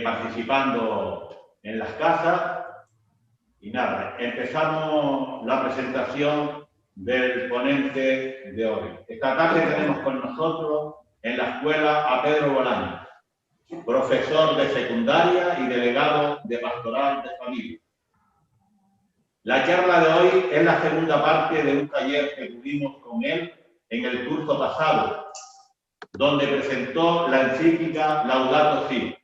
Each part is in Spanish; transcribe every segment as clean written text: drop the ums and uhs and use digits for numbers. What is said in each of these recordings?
participando en las casas. Y nada, empezamos la presentación del ponente de hoy. Esta tarde tenemos con nosotros en la escuela a Pedro Bolaños, profesor de secundaria y delegado de pastoral de familia. La charla de hoy es la segunda parte de un taller que tuvimos con él en el curso pasado, donde presentó la encíclica Laudato Si.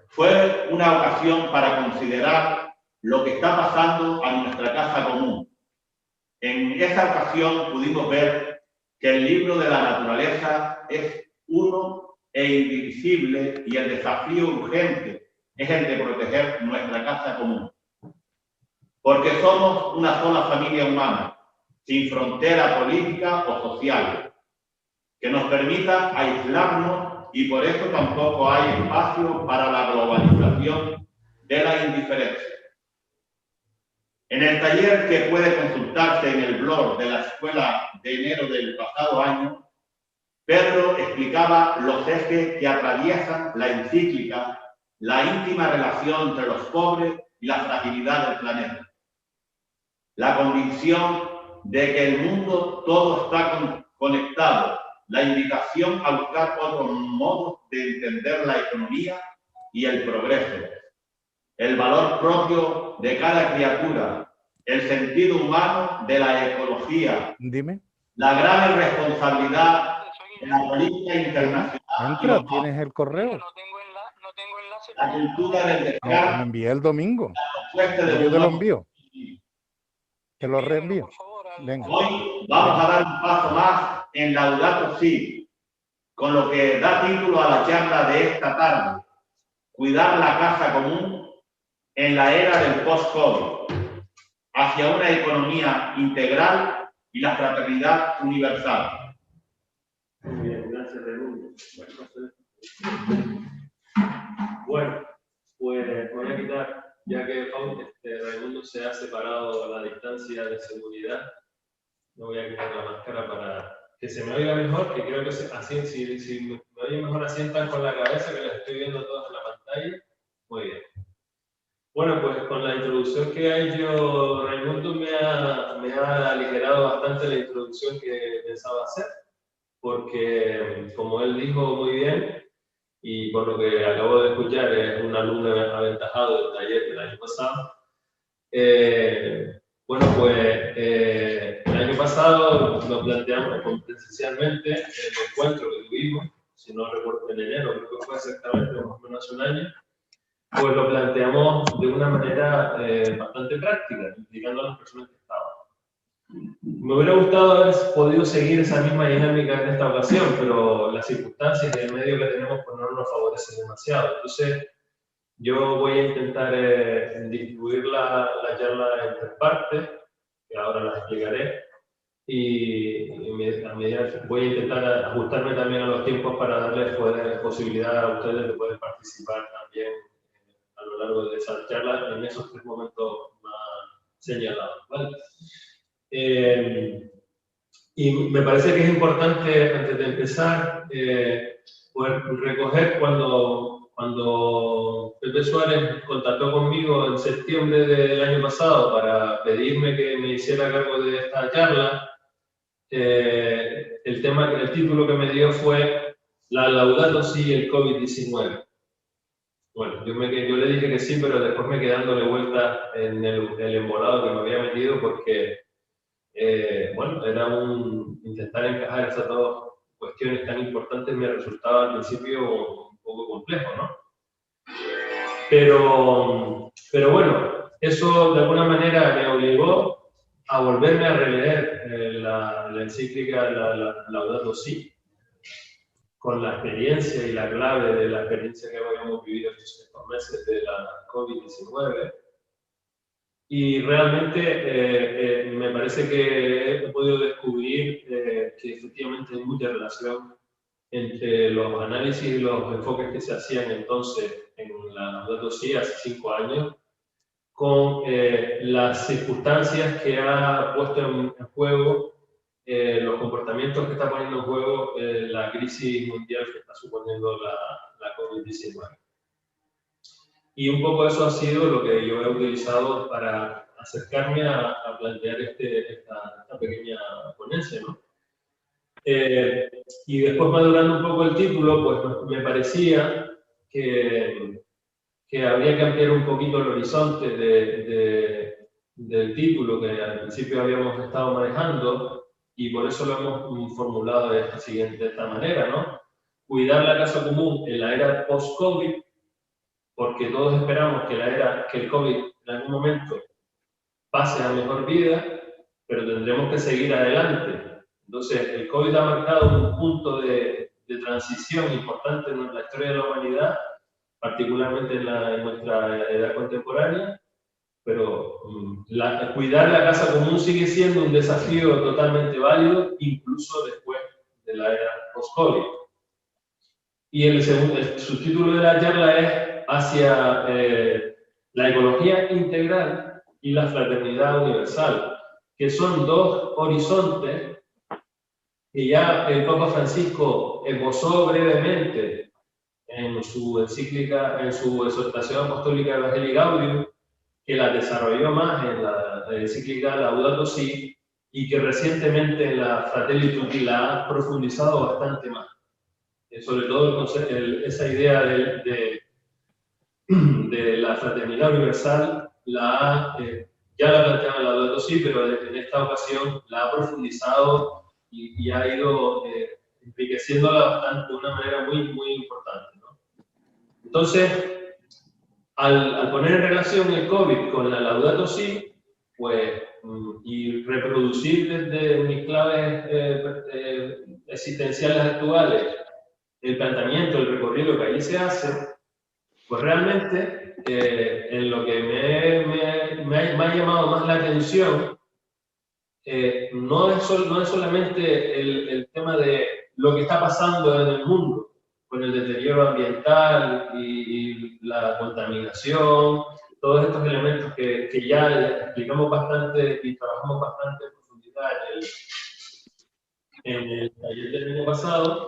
Fue una ocasión para considerar lo que está pasando a nuestra casa común. En esa ocasión pudimos ver que el libro de la naturaleza es uno e indivisible y el desafío urgente es el de proteger nuestra casa común. Porque somos una sola familia humana, sin frontera política o social, que nos permita aislarnos y por eso tampoco hay espacio para la globalización de la indiferencia. En el taller que puede consultarse en el blog de la escuela de enero del pasado año, Pedro explicaba los ejes que atraviesan la encíclica, la íntima relación entre los pobres y la fragilidad del planeta. La convicción de que el mundo todo está conectado, la invitación a buscar otros modos de entender la economía y el progreso, el valor propio de cada criatura, el sentido humano de la ecología, la grave responsabilidad de la política internacional. Entra, ¿tienes el correo? No tengo enlace. La cultura del descarte. No, me envié el domingo. Yo te lo envío. Te lo reenvío. Venga. Hoy vamos a dar un paso más en Laudato Si, con lo que da título a la charla de esta tarde: cuidar la casa común en la era del post-COVID, hacia una economía integral y la fraternidad universal. Muy bien, gracias, Raimundo. Bueno, pues voy a quitar, ya que Raimundo se ha separado a la distancia de seguridad, me voy a quitar la máscara para que se me oiga mejor, que creo que así, si me oye mejor, asientan con la cabeza, que las estoy viendo todas en la pantalla. Muy bien. Bueno, pues con la introducción que ha hecho Raimundo me ha aligerado bastante la introducción que pensaba hacer, porque como él dijo muy bien, y por lo que acabo de escuchar, es un alumno aventajado del taller del año pasado. Bueno, pues el año pasado nos planteamos presencialmente el encuentro que tuvimos, si no recuerdo, en enero, creo que fue exactamente más o menos un año, pues lo planteamos de una manera bastante práctica, implicando a las personas que estaban. Me hubiera gustado haber podido seguir esa misma dinámica en esta ocasión, pero las circunstancias y el medio que tenemos pues no nos favorecen demasiado. Entonces, yo voy a intentar distribuir la charla en tres partes, que ahora las explicaré, y voy a intentar ajustarme también a los tiempos para darles posibilidad a ustedes de poder participar también a lo largo de esa charla en esos tres momentos más señalados, ¿vale? Y me parece que es importante, antes de empezar, poder recoger cuando Pepe Suárez contactó conmigo en septiembre del año pasado para pedirme que me hiciera cargo de esta charla. El título que me dio fue la Laudato Si y el COVID-19. Bueno, yo le dije que sí, pero después me quedé dándole vuelta en el embolado que me había metido porque bueno, era intentar encajar esas dos cuestiones tan importantes me resultaba al principio un poco complejo, ¿no? Pero bueno, eso de alguna manera me obligó a volverme a releer la encíclica Laudato Si, con la experiencia y la clave de la experiencia que habíamos vivido estos meses de la COVID-19. Y realmente me parece que he podido descubrir que efectivamente hay mucha relación entre los análisis y los enfoques que se hacían entonces en la Laudato Si hace 5 años con las circunstancias que ha puesto en juego, los comportamientos que está poniendo en juego la crisis mundial que está suponiendo la COVID-19. Y un poco eso ha sido lo que yo he utilizado para acercarme a plantear esta pequeña ponencia, ¿no? Y después, madurando un poco el título, pues me parecía que habría que ampliar un poquito el horizonte del título que al principio habíamos estado manejando, y por eso lo hemos formulado de esta manera, ¿no? Cuidar la casa común en la era post-COVID, porque todos esperamos que el COVID en algún momento pase a mejor vida, pero tendremos que seguir adelante. Entonces, el COVID ha marcado un punto de transición importante en la historia de la humanidad, particularmente en nuestra edad contemporánea, pero cuidar la casa común sigue siendo un desafío totalmente válido, incluso después de la era post-COVID. Y el subtítulo de la charla es hacia la ecología integral y la fraternidad universal, que son dos horizontes que ya el Papa Francisco esbozó brevemente en su encíclica, en su exhortación apostólica Evangelii Gaudium, que la desarrolló más en la encíclica Laudato Si, y que recientemente en la Fratelli Tutti la ha profundizado bastante más. Sobre todo esa idea de la fraternidad universal ya la planteaba en Laudato Si, pero en esta ocasión la ha profundizado y ha ido enriqueciéndola bastante, de una manera muy, muy importante, ¿no? Entonces, al poner en relación el COVID con la Laudato Si, pues, y reproducir desde mis claves existenciales actuales el planteamiento, el recorrido que allí se hace, pues realmente en lo que me ha llamado más la atención no es solamente el tema de lo que está pasando en el mundo, con el deterioro ambiental y la contaminación, todos estos elementos que ya explicamos bastante y trabajamos bastante en profundidad en el taller del año pasado,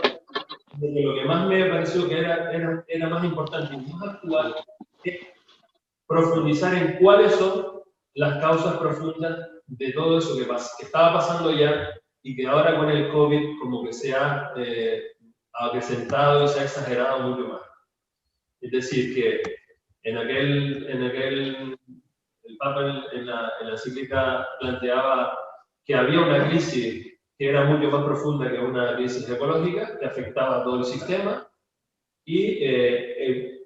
de que lo que más me pareció que era más importante y más actual es profundizar en cuáles son las causas profundas de todo eso que estaba pasando ya y que ahora con el COVID como que se ha acrecentado y se ha exagerado mucho más. Es decir, que el Papa en la encíclica planteaba que había una crisis que era mucho más profunda que una crisis ecológica, que afectaba a todo el sistema, y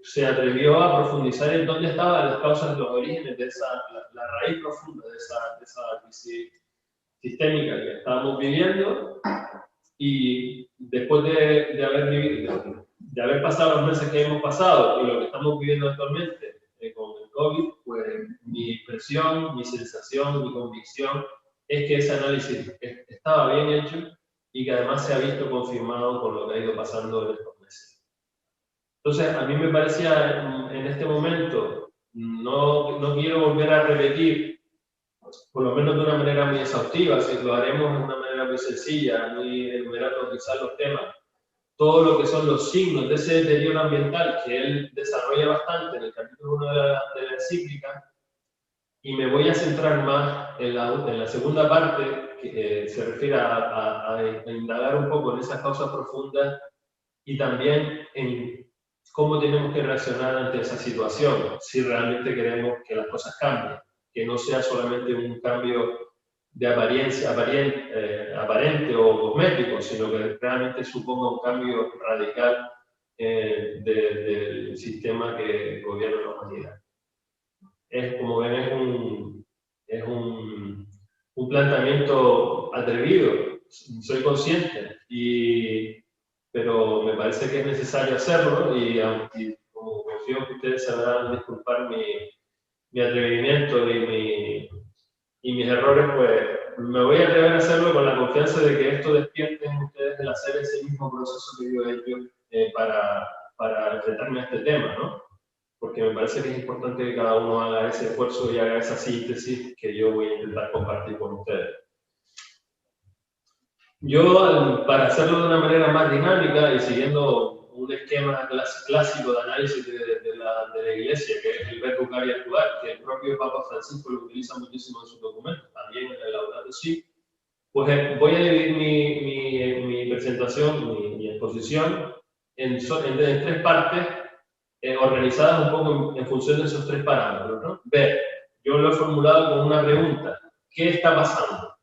se atrevió a profundizar en dónde estaban las causas, los orígenes de la raíz profunda de esa crisis sistémica que estábamos viviendo. Y después de haber pasado los meses que hemos pasado y lo que estamos viviendo actualmente con el COVID, pues mi impresión, mi sensación, mi convicción es que ese análisis estaba bien hecho y que además se ha visto confirmado por lo que ha ido pasando en estos meses. Entonces, a mí me parecía en este momento, no quiero volver a repetir, por lo menos de una manera muy exhaustiva, si lo haremos de una manera muy sencilla, muy enumerando quizás los temas, todo lo que son los signos de ese deterioro ambiental que él desarrolla bastante en el capítulo 1 de la encíclica, y me voy a centrar más en la segunda parte, que se refiere a indagar un poco en esas causas profundas y también en cómo tenemos que reaccionar ante esa situación, si realmente queremos que las cosas cambien, que no sea solamente un cambio de apariencia aparente o cosmético, sino que realmente suponga un cambio radical del sistema que gobierna la humanidad. Como ven, es un planteamiento atrevido, soy consciente, pero me parece que es necesario hacerlo y como confío que ustedes sabrán disculpar mi atrevimiento y mis errores, pues me voy a atrever a hacerlo con la confianza de que esto despierte en ustedes el hacer ese mismo proceso que yo he hecho para enfrentarme a este tema, ¿no? Porque me parece que es importante que cada uno haga ese esfuerzo y haga esa síntesis que yo voy a intentar compartir con ustedes. Yo, para hacerlo de una manera más dinámica y siguiendo un esquema clásico de análisis de la Iglesia, que es el verbo cari actuar, que el propio Papa Francisco lo utiliza muchísimo en sus documentos, también en el Laudato Si. Pues voy a dividir mi presentación, mi exposición, en 3 partes, organizadas un poco en función de esos 3 parámetros, ¿no? Ver, yo lo he formulado con una pregunta: ¿qué está pasando?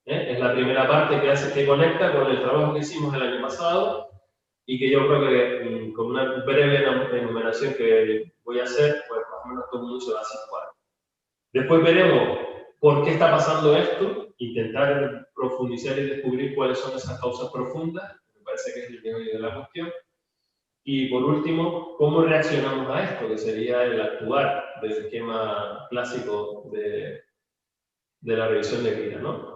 Es la primera parte que conecta con el trabajo que hicimos el año pasado y que yo creo que con una breve enumeración que voy a hacer, pues más o menos todo el mundo se va a situar. Después veremos por qué está pasando esto, intentar profundizar y descubrir cuáles son esas causas profundas, me parece que es el meollo de la cuestión. Y por último, cómo reaccionamos a esto, que sería el actuar del esquema clásico de la revisión de vida, ¿no?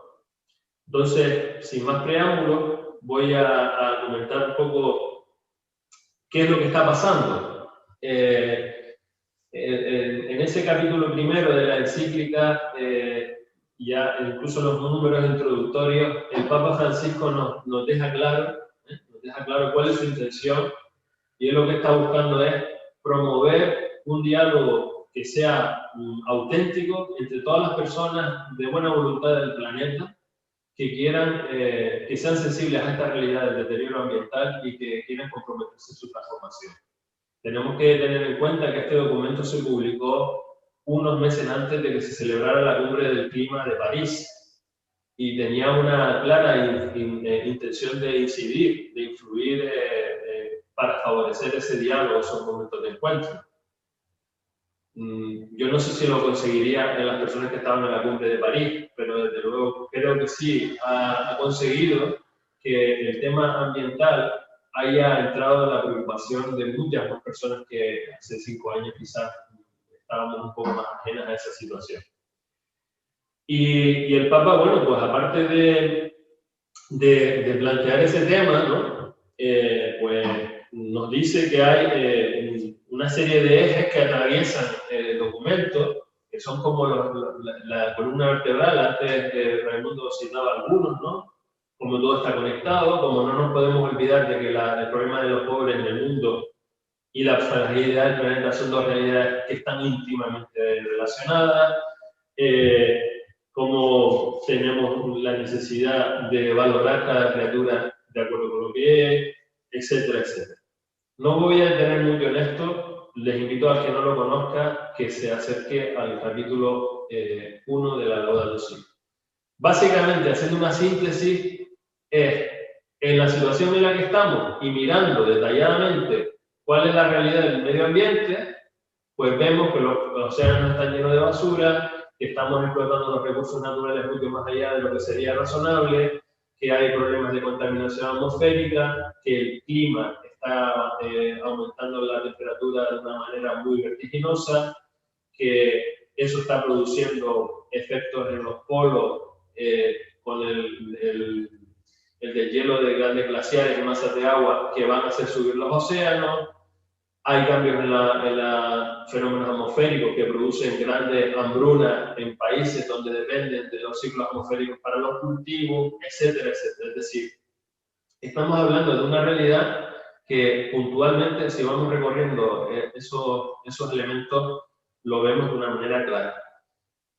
Entonces, sin más preámbulos, voy a comentar un poco qué es lo que está pasando. En ese capítulo primero de la encíclica, ya incluso los números introductorios, el Papa Francisco nos deja claro cuál es su intención, y él lo que está buscando es promover un diálogo que sea auténtico entre todas las personas de buena voluntad del planeta, que quieran, que sean sensibles a esta realidad del deterioro ambiental y que quieran comprometerse en su transformación. Tenemos que tener en cuenta que este documento se publicó unos meses antes de que se celebrara la Cumbre del Clima de París y tenía una clara intención de incidir, de influir para favorecer ese diálogo, esos momentos de encuentro. Yo no sé si lo conseguiría en las personas que estaban en la Cumbre de París, pero desde luego creo que sí ha conseguido que el tema ambiental haya entrado en la preocupación de muchas más personas que hace 5 años quizás estábamos un poco más ajenas a esa situación. Y el Papa, bueno, pues aparte de plantear ese tema, ¿no? Pues nos dice que hay una serie de ejes que atraviesan el documento, que son como la columna vertebral. Antes Raimundo citaba algunos, ¿no? Como todo está conectado, como no nos podemos olvidar de que el problema de los pobres en el mundo y la fragilidad del planeta son 2 realidades que están íntimamente relacionadas, como tenemos la necesidad de valorar cada criatura de acuerdo con lo que es, etcétera, etcétera. No voy a detener mucho en esto, les invito al que no lo conozca que se acerque al capítulo 1 de la Laudato Si. Básicamente, haciendo una síntesis, en la situación en la que estamos y mirando detalladamente cuál es la realidad del medio ambiente, pues vemos que los océanos están llenos de basura, que estamos explotando los recursos naturales mucho más allá de lo que sería razonable, que hay problemas de contaminación atmosférica, que el clima está aumentando la temperatura de una manera muy vertiginosa, que eso está produciendo efectos en los polos con el deshielo de grandes glaciares y masas de agua que van a hacer subir los océanos. Hay cambios en los fenómenos atmosféricos que producen grandes hambrunas en países donde dependen de los ciclos atmosféricos para los cultivos, etcétera, etcétera. Es decir, estamos hablando de una realidad que puntualmente, si vamos recorriendo esos elementos, lo vemos de una manera clara.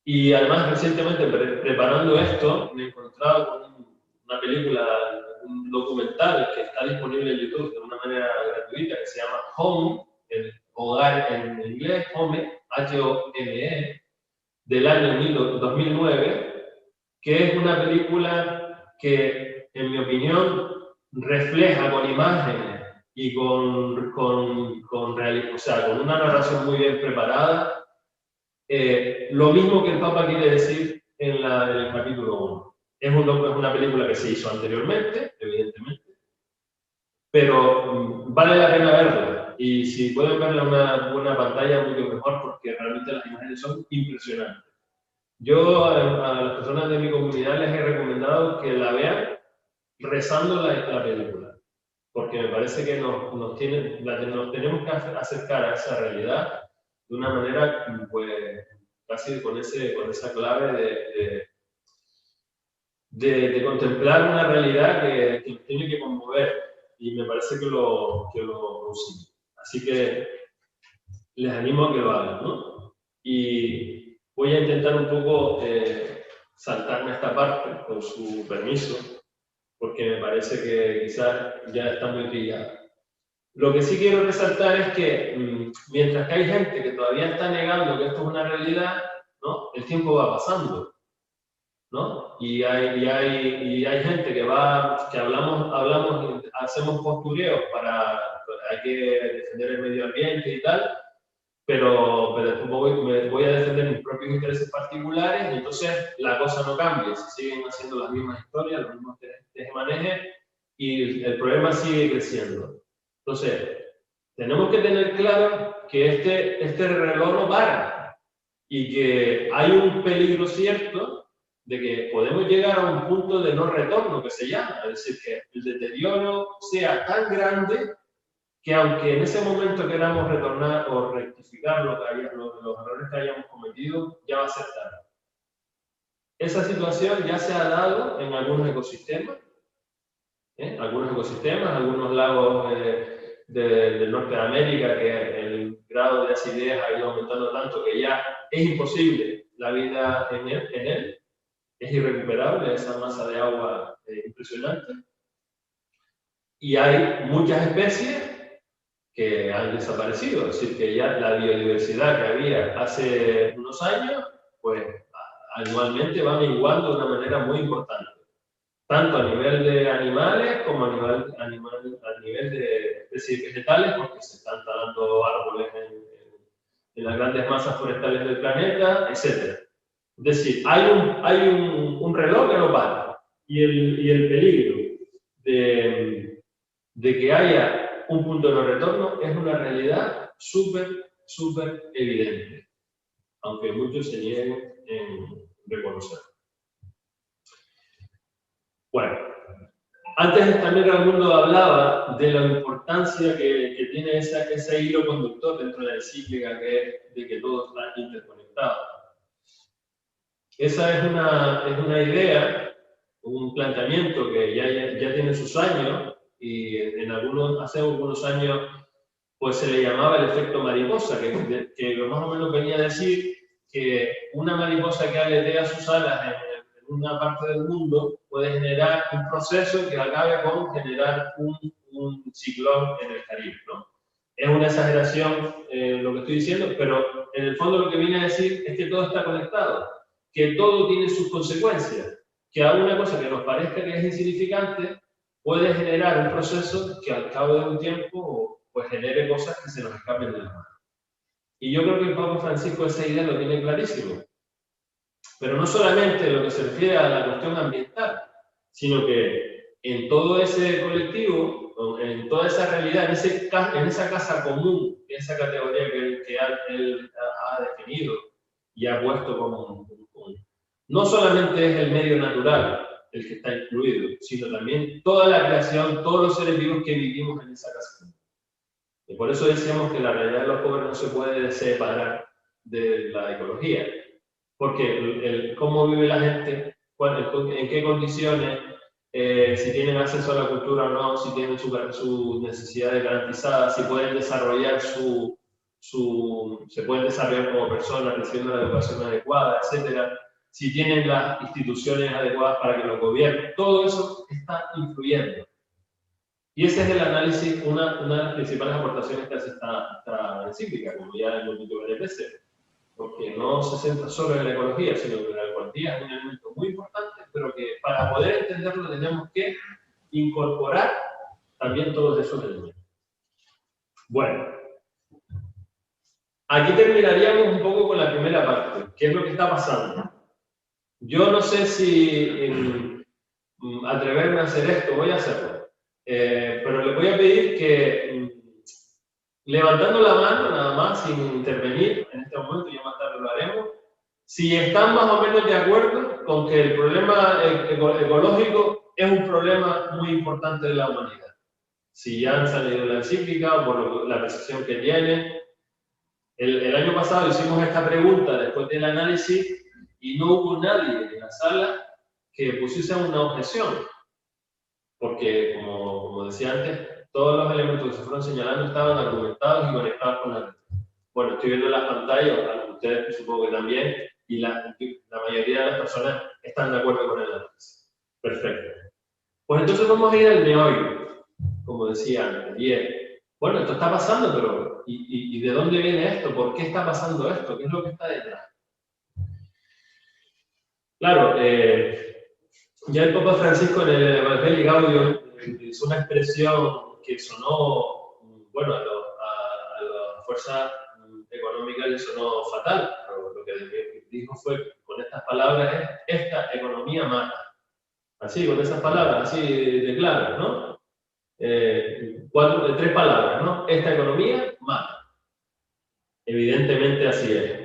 Y además, recientemente, preparando esto, me he encontrado con una película, un documental que está disponible en YouTube de una manera gratuita, que se llama Home, el hogar en inglés, Home, H-O-M-E, del año 2009, que es una película que, en mi opinión, refleja con imágenes y con una narración muy bien preparada, lo mismo que el Papa quiere decir en el capítulo 1. Es una película que se hizo anteriormente, evidentemente, pero vale la pena verla. Y si pueden verla en una buena pantalla, mucho mejor, porque realmente las imágenes son impresionantes. Yo a las personas de mi comunidad les he recomendado que la vean rezando la película, porque me parece que nos tenemos que acercar a esa realidad de una manera, pues, casi con esa clave de contemplar una realidad que nos tiene que conmover y me parece que lo consigue. Así que les animo a que lo hagan, ¿no? Y voy a intentar un poco saltarme esta parte, con su permiso, porque me parece que quizás ya está muy trillada. Lo que sí quiero resaltar es que mientras que hay gente que todavía está negando que esto es una realidad, ¿no? El tiempo va pasando, ¿no? Y hay gente que hacemos postureos hay que defender el medio ambiente y tal, pero después me voy a defender mis propios intereses particulares y entonces la cosa no cambia, se siguen haciendo las mismas historias, los mismos tejemanejes y el problema sigue creciendo. Entonces, tenemos que tener claro que este reloj no para y que hay un peligro cierto de que podemos llegar a un punto de no retorno, que se llama, es decir, que el deterioro sea tan grande que aunque en ese momento queramos retornar o rectificar los errores que hayamos cometido, ya va a ser tarde. Esa situación ya se ha dado en algunos ecosistemas, algunos lagos del norte de América, que el grado de acidez ha ido aumentando tanto que ya es imposible la vida en él. Es irrecuperable esa masa de agua impresionante. Y hay muchas especies que han desaparecido, es decir, que ya la biodiversidad que había hace unos años, pues anualmente va menguando de una manera muy importante, tanto a nivel de animales como a nivel de especies vegetales, porque se están talando árboles en las grandes masas forestales del planeta, etc. Es decir, hay un reloj que no para, y el peligro de que haya un punto de no retorno es una realidad súper evidente, aunque muchos se nieguen en reconocerlo. Bueno, antes también Raimundo hablaba de la importancia que tiene ese hilo conductor dentro de la encíclica, de que todo está interconectado. Esa es una idea, un planteamiento que ya tiene sus años, y hace algunos años pues se le llamaba el efecto mariposa, que más o menos venía a decir que una mariposa que aletea sus alas en una parte del mundo puede generar un proceso que acabe con generar un ciclón en el Caribe, ¿no? Es una exageración lo que estoy diciendo, pero en el fondo lo que viene a decir es que todo está conectado, que todo tiene sus consecuencias, que alguna cosa que nos parezca que es insignificante puede generar un proceso que al cabo de un tiempo pues genere cosas que se nos escapen de las manos. Y yo creo que el Papa Francisco esa idea lo tiene clarísimo. Pero no solamente lo que se refiere a la cuestión ambiental, sino que en todo ese colectivo, en toda esa realidad, en esa casa común, esa categoría que él ha definido y ha puesto como no solamente es el medio natural el que está incluido, sino también toda la creación, todos los seres vivos que vivimos en esa casa común. Y por eso decíamos que la realidad de los pobres no se puede separar de la ecología. Porque cómo vive la gente, en qué condiciones, si tienen acceso a la cultura o no, si tienen sus necesidades garantizadas, si pueden desarrollar se pueden desarrollar como personas, recibiendo la educación adecuada, etc. Si tienen las instituciones adecuadas para que lo gobiernen, todo eso está influyendo. Y ese es el análisis, una de las principales aportaciones que hace esta encíclica, como ya hemos dicho varias veces, porque no se centra solo en la ecología, sino que la ecología es un elemento muy importante, pero que para poder entenderlo tenemos que incorporar también todos esos elementos. Bueno, aquí terminaríamos un poco con la primera parte, qué es lo que está pasando. Yo no sé si atreverme a hacer esto, voy a hacerlo. Pero le voy a pedir que, levantando la mano, nada más, sin intervenir en este momento, ya más tarde lo haremos, si están más o menos de acuerdo con que el problema ecológico es un problema muy importante de la humanidad. Si ya han salido la encíclica o por la percepción que tienen. El año pasado hicimos esta pregunta después del análisis y no hubo nadie en la sala que pusiese una objeción. Porque, como como decía antes, todos los elementos que se fueron señalando estaban argumentados y conectados con la red. Bueno, estoy viendo las pantallas, ustedes supongo que también, y la mayoría de las personas están de acuerdo con el análisis. Perfecto. Pues entonces vamos a ir al meollo, como decía antes. Y bueno, esto está pasando, pero ¿y de dónde viene esto? ¿Por qué está pasando esto? ¿Qué es lo que está detrás? Claro, ya el Papa Francisco en el Evangelii Gaudium utilizó una expresión que sonó, bueno, a la fuerza económica le sonó fatal, pero lo que dijo fue, con estas palabras, es: esta economía mata. Así, con esas palabras, así de claras, ¿no? 3 palabras, ¿no? Esta economía mata. Evidentemente así es.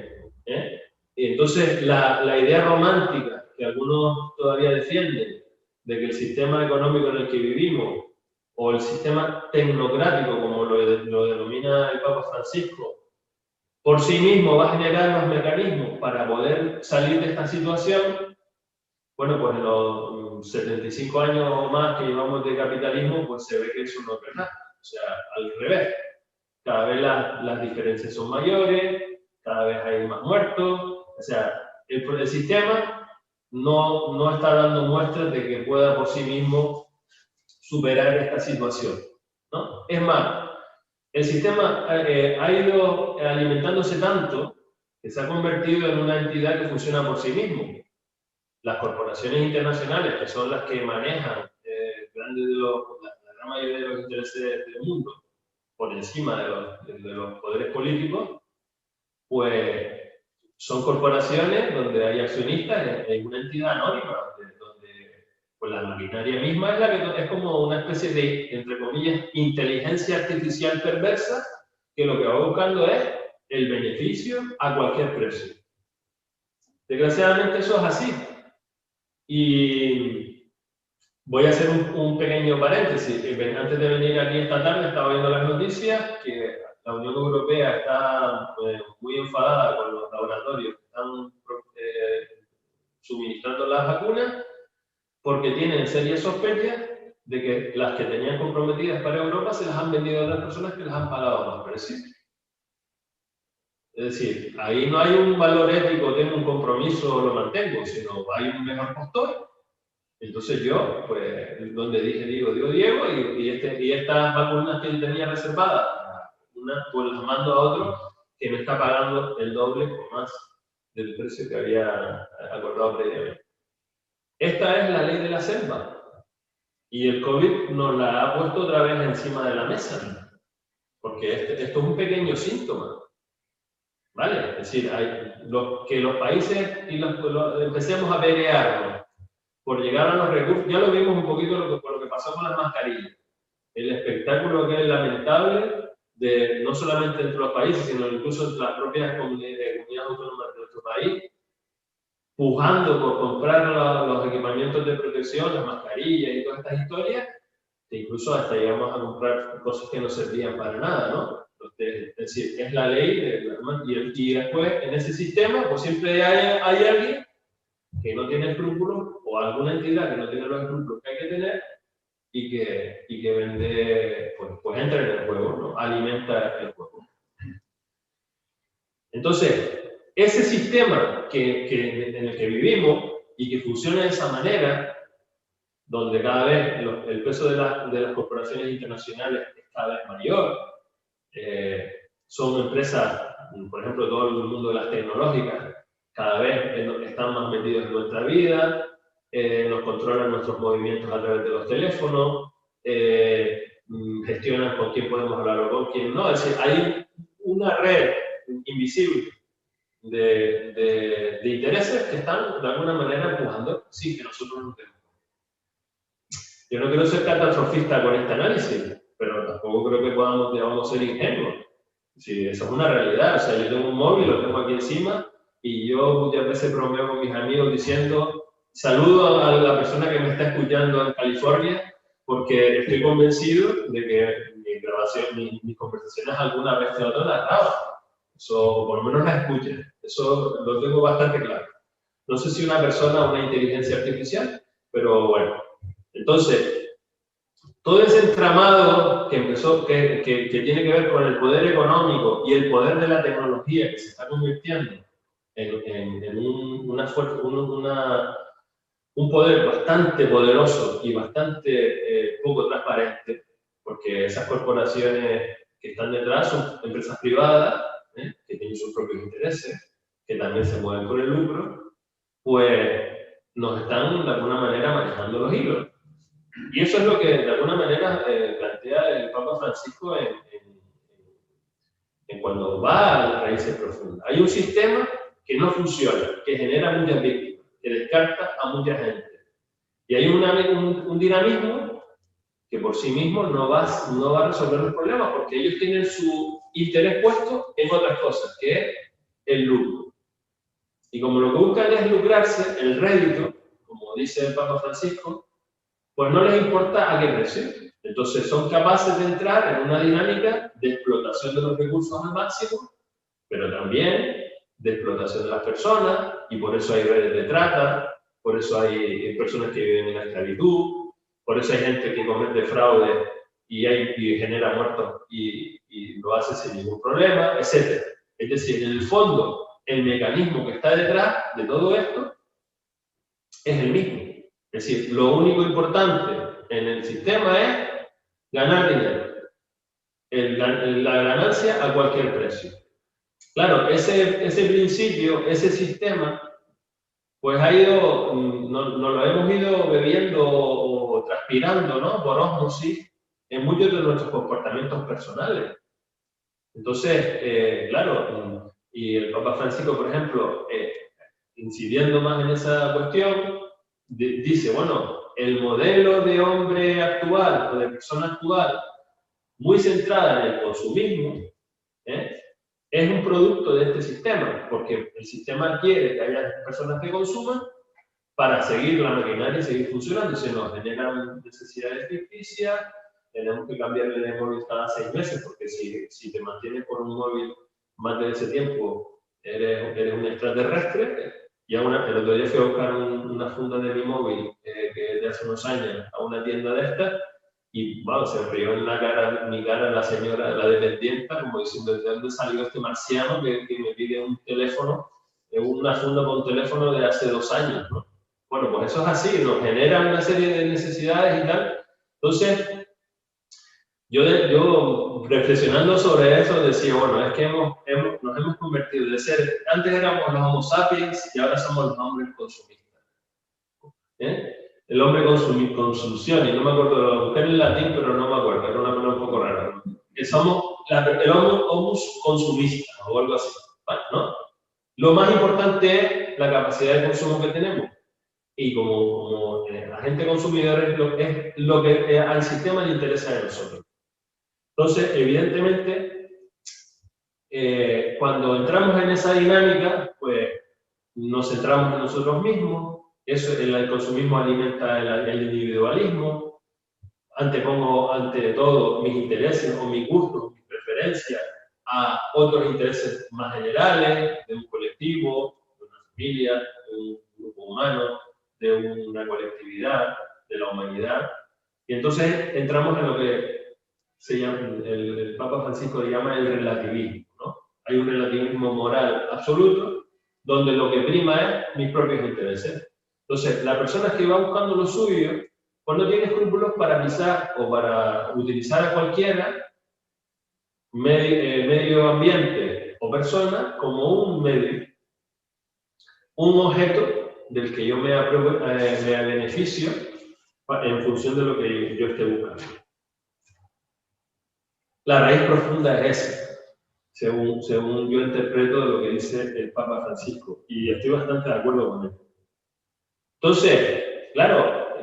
Y entonces la idea romántica que algunos todavía defienden de que el sistema económico en el que vivimos, o el sistema tecnocrático, como lo denomina el Papa Francisco, por sí mismo va a generar los mecanismos para poder salir de esta situación. Bueno, pues en los 75 años o más que llevamos de capitalismo, pues se ve que eso no es verdad. O sea, al revés. Cada vez las diferencias son mayores, cada vez hay más muertos. O sea, el sistema no está dando muestras de que pueda por sí mismo superar esta situación, ¿no? Es más, el sistema ha ido alimentándose tanto que se ha convertido en una entidad que funciona por sí mismo. Las corporaciones internacionales, que son las que manejan la gran mayoría de los intereses del mundo, por encima de los poderes políticos, pues son corporaciones donde hay accionistas, hay una entidad anónima, donde pues la maquinaria misma es la que es como una especie de, entre comillas, inteligencia artificial perversa, que lo que va buscando es el beneficio a cualquier precio. Desgraciadamente eso es así. Y voy a hacer un pequeño paréntesis. Antes de venir aquí esta tarde estaba viendo las noticias que la Unión Europea está muy enfadada con los laboratorios que están suministrando las vacunas porque tienen serias sospechas de que las que tenían comprometidas para Europa se las han vendido a otras personas que las han pagado más precio. Es decir, ahí no hay un valor ético, tengo un compromiso, lo mantengo, sino hay un mejor postor. Entonces yo, pues, donde digo Diego, y estas vacunas que él tenía reservadas, pues las mando a otro que me está pagando el doble o más del precio que había acordado previamente. Esta es la ley de la selva. Y el COVID nos la ha puesto otra vez encima de la mesa. Porque esto es un pequeño síntoma. ¿Vale? Es decir, que los países empecemos a pelearnos por llegar a los recursos. Ya lo vimos un poquito por lo que pasó con las mascarillas. El espectáculo que es lamentable, no solamente entre los países, sino incluso entre las propias comunidades autónomas de nuestro país, pujando por comprar los equipamientos de protección, las mascarillas y todas estas historias, que incluso hasta llegamos a comprar cosas que no servían para nada, ¿no? Es decir, es la ley, y después en ese sistema, pues siempre hay alguien que no tiene escrúpulos, o alguna entidad que no tiene los escrúpulos que hay que tener, y que vende, pues entra en el juego, ¿no? Alimenta el juego. Entonces, ese sistema en el que vivimos y que funciona de esa manera, donde cada vez el peso de las corporaciones internacionales es cada vez mayor, son empresas, por ejemplo, todo el mundo de las tecnológicas, cada vez están más metidos en nuestra vida, nos controlan nuestros movimientos a través de los teléfonos, gestionan con quién podemos hablar o con quién no. Es decir, hay una red invisible de intereses que están de alguna manera empujando sin que nosotros nos demos. Yo no quiero ser catastrofista con este análisis, pero tampoco creo que debamos ser ingenuos. Sí, eso es una realidad. O sea, yo tengo un móvil, lo tengo aquí encima, y yo muchas veces bromeo con mis amigos diciendo, saludo a la persona que me está escuchando en California, porque estoy convencido de que mis conversaciones alguna vez de otra las grabo. Eso, por lo menos las escuchen. Eso lo tengo bastante claro. No sé si una persona o una inteligencia artificial, pero bueno. Entonces, todo ese entramado que empezó, que tiene que ver con el poder económico y el poder de la tecnología que se está convirtiendo en un poder bastante poderoso y bastante poco transparente, porque esas corporaciones que están detrás son empresas privadas, que tienen sus propios intereses, que también se mueven por el lucro, pues nos están de alguna manera manejando los hilos. Y eso es lo que de alguna manera plantea el Papa Francisco en cuando va a las raíces profundas. Hay un sistema que no funciona, que genera muchas víctimas, que descarta a mucha gente. Y hay un dinamismo que por sí mismo no va a resolver los problemas, porque ellos tienen su interés puesto en otras cosas, que es el lucro. Y como lo que buscan es lucrarse, el rédito, como dice el Papa Francisco, pues no les importa a qué precio. Entonces son capaces de entrar en una dinámica de explotación de los recursos al máximo, pero también de explotación de las personas, y por eso hay redes de trata, por eso hay personas que viven en la esclavitud, por eso hay gente que comete fraude y genera muertos y lo hace sin ningún problema, etc. Es decir, en el fondo, el mecanismo que está detrás de todo esto es el mismo. Es decir, lo único importante en el sistema es ganar dinero. La ganancia a cualquier precio. Claro, ese principio, ese sistema, pues ha ido, nos lo hemos ido bebiendo o transpirando, ¿no? Por ósmosis en muchos de nuestros comportamientos personales. Entonces, claro, y el Papa Francisco, por ejemplo, incidiendo más en esa cuestión, dice, bueno, el modelo de hombre actual o de persona actual, muy centrada en el consumismo, es un producto de este sistema, porque el sistema quiere que haya personas que consuman para seguir la maquinaria y seguir funcionando. Se nos generan necesidades ficticias, tenemos que cambiarle de móvil cada 6 meses, porque si te mantienes con un móvil más de ese tiempo, eres un extraterrestre. Y el otro día fui a buscar una funda de mi móvil, que es de hace unos años, a una tienda de estas, y bueno, se rió en mi cara la señora, la dependienta, como diciendo, ¿de dónde salió este marciano que me pide un teléfono, una funda con un teléfono de hace 2 años, ¿no? Bueno, pues eso es así, nos generan una serie de necesidades y tal. Entonces, yo reflexionando sobre eso decía, bueno, es que nos hemos convertido de ser, antes éramos los homo sapiens y ahora somos los hombres consumistas. El hombre consumción, y no me acuerdo, lo busqué en latín, pero no me acuerdo, era una palabra un poco rara, ¿no? Que somos el homus consumista o algo así, ¿no? Lo más importante es la capacidad de consumo que tenemos. Y como agente consumidor es lo que al sistema le interesa de nosotros. Entonces, evidentemente, cuando entramos en esa dinámica, pues nos centramos en nosotros mismos, el consumismo alimenta el individualismo, antepongo ante todo mis intereses o mis gustos, mis preferencias, a otros intereses más generales, de un colectivo, de una familia, de un grupo humano, de una colectividad, de la humanidad. Y entonces entramos en lo que se llama, el Papa Francisco le llama el relativismo, ¿no? Hay un relativismo moral absoluto, donde lo que prima es mis propios intereses. Entonces, la persona que va buscando lo suyo, pues no tiene escrúpulos para pisar o para utilizar a cualquiera, medio ambiente o persona, como un medio, un objeto del que yo me beneficio en función de lo que yo esté buscando. La raíz profunda es esa, según yo interpreto de lo que dice el Papa Francisco, y estoy bastante de acuerdo con él. Entonces, claro,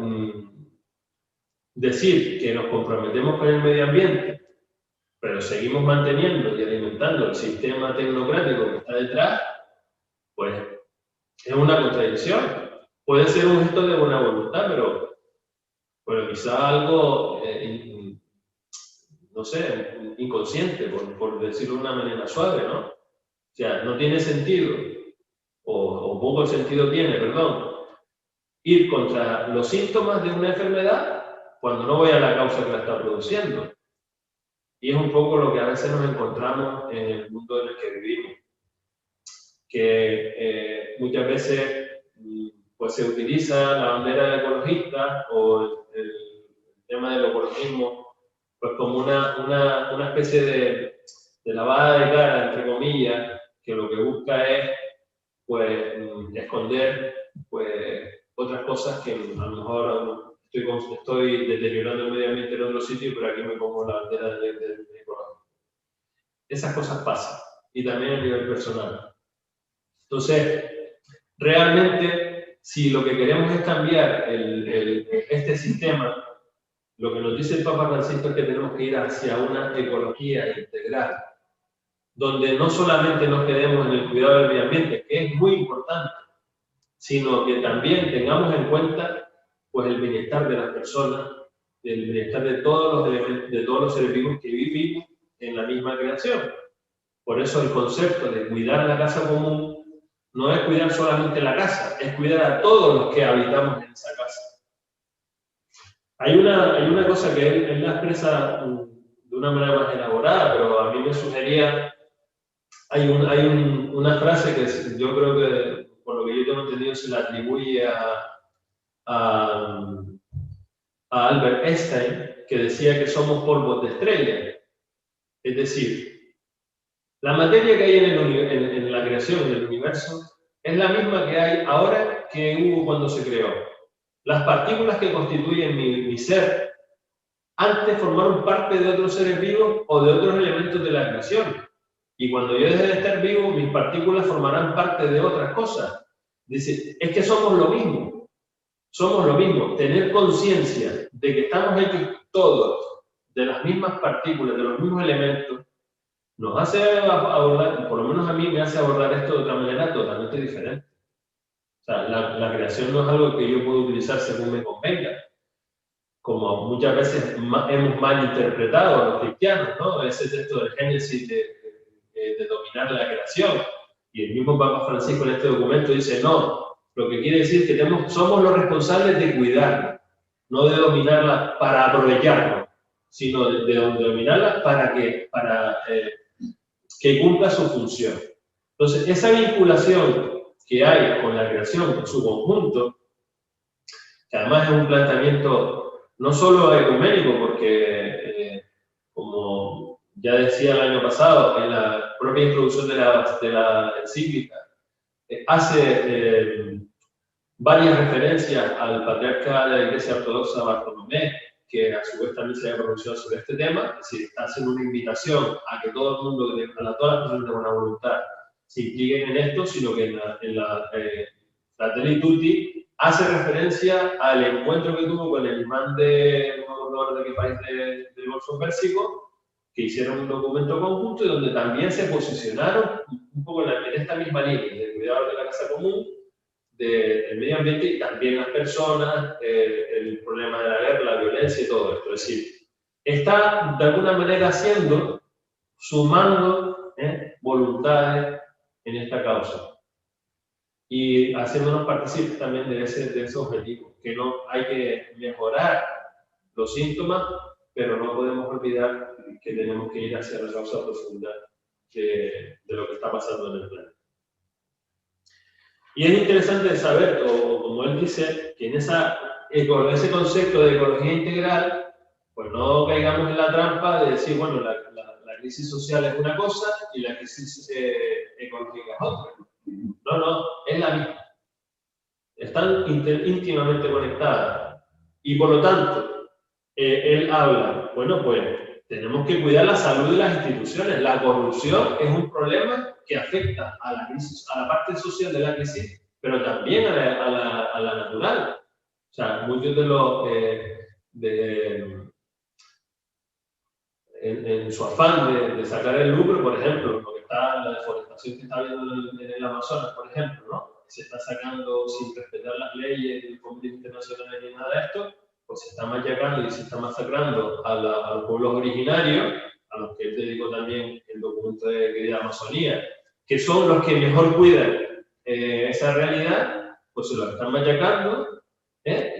decir que nos comprometemos con el medio ambiente, pero seguimos manteniendo y alimentando el sistema tecnocrático que está detrás, pues es una contradicción. Puede ser un gesto de buena voluntad, pero quizá algo, no sé, inconsciente, por decirlo de una manera suave, ¿no? O sea, no tiene sentido, o poco sentido tiene, perdón, ir contra los síntomas de una enfermedad cuando no voy a la causa que la está produciendo. Y es un poco lo que a veces nos encontramos en el mundo en el que vivimos, que muchas veces pues se utiliza la bandera ecologista o el tema del ecologismo pues como una especie de lavada de cara, entre comillas, que lo que busca es pues esconder pues otras cosas que a lo mejor estoy deteriorando el medio ambiente en otro sitio, pero aquí me pongo la bandera del ecologismo. Esas cosas pasan, y también a nivel personal. Entonces, realmente, si lo que queremos es cambiar este sistema, lo que nos dice el Papa Francisco es que tenemos que ir hacia una ecología integral, donde no solamente nos quedemos en el cuidado del medio ambiente, que es muy importante, sino que también tengamos en cuenta pues, el bienestar de las personas, el bienestar de todos los elementos, de todos los seres vivos que vivimos en la misma creación. Por eso el concepto de cuidar la casa común no es cuidar solamente la casa, es cuidar a todos los que habitamos en esa casa. Hay una cosa que él la expresa de una manera más elaborada, pero a mí me sugería, hay una frase que yo creo que, por lo que yo tengo entendido, se la atribuye a Albert Einstein, que decía que somos polvos de estrella. Es decir, la materia que hay en la creación, en el universo, es la misma que hay ahora que hubo cuando se creó. Las partículas que constituyen mi ser antes formaron parte de otros seres vivos o de otros elementos de la creación. Y cuando yo deje de estar vivo, mis partículas formarán parte de otras cosas. Dice, es que somos lo mismo. Somos lo mismo. Tener conciencia de que estamos hechos todos de las mismas partículas, de los mismos elementos, nos hace abordar, por lo menos a mí me hace abordar esto de otra manera totalmente diferente. O sea, la creación no es algo que yo puedo utilizar según me convenga, como muchas veces hemos malinterpretado los cristianos, ¿no? Ese texto del Génesis de dominar la creación. Y el mismo Papa Francisco en este documento dice, no, lo que quiere decir es que somos los responsables de cuidarla, no de dominarla para aprovecharnos, sino de dominarla para que cumpla su función. Entonces, esa vinculación que hay con la creación en su conjunto, que además es un planteamiento no solo ecuménico, porque como ya decía el año pasado, en la propia introducción de la encíclica, hace varias referencias al patriarca de la Iglesia Ortodoxa Bartolomé, que a su vez también se había pronunciado sobre este tema, es decir, está haciendo una invitación a que todo el mundo, a todas las personas de buena voluntad, se impliquen en esto, sino que en la Fratelli Tutti hace referencia al encuentro que tuvo con el imán de, no me acuerdo de qué país del Golfo Pérsico, que hicieron un documento conjunto y donde también se posicionaron un poco en esta misma línea, de cuidado de la casa común, del medio ambiente y también las personas, el problema de la guerra, la violencia y todo esto. Es decir, está de alguna manera sumando voluntades en esta causa y haciéndonos partícipes también de ese objetivo, que no hay que mejorar los síntomas, pero no podemos olvidar que tenemos que ir hacia la causa profunda de lo que está pasando en el planeta. Y es interesante saber, o como él dice, que en ese concepto de ecología integral, pues no caigamos en la trampa de decir, bueno, la crisis social es una cosa y la crisis ecológica es otra. No, es la misma. Están íntimamente conectadas. Y por lo tanto, él habla, bueno, pues tenemos que cuidar la salud de las instituciones. La corrupción es un problema que afecta a la crisis, a la parte social de la crisis, pero también a la natural. O sea, muchos de los en su afán de sacar el lucro, por ejemplo, lo que está, la deforestación que está habiendo en el Amazonas, por ejemplo, ¿no? Se está sacando sin respetar las leyes del comercio internacional ni nada de esto, pues se está machacando y se está masacrando a los pueblos originarios, a los que él dedicó también el documento de Querida Amazonía, que son los que mejor cuidan esa realidad, pues se los están machacando,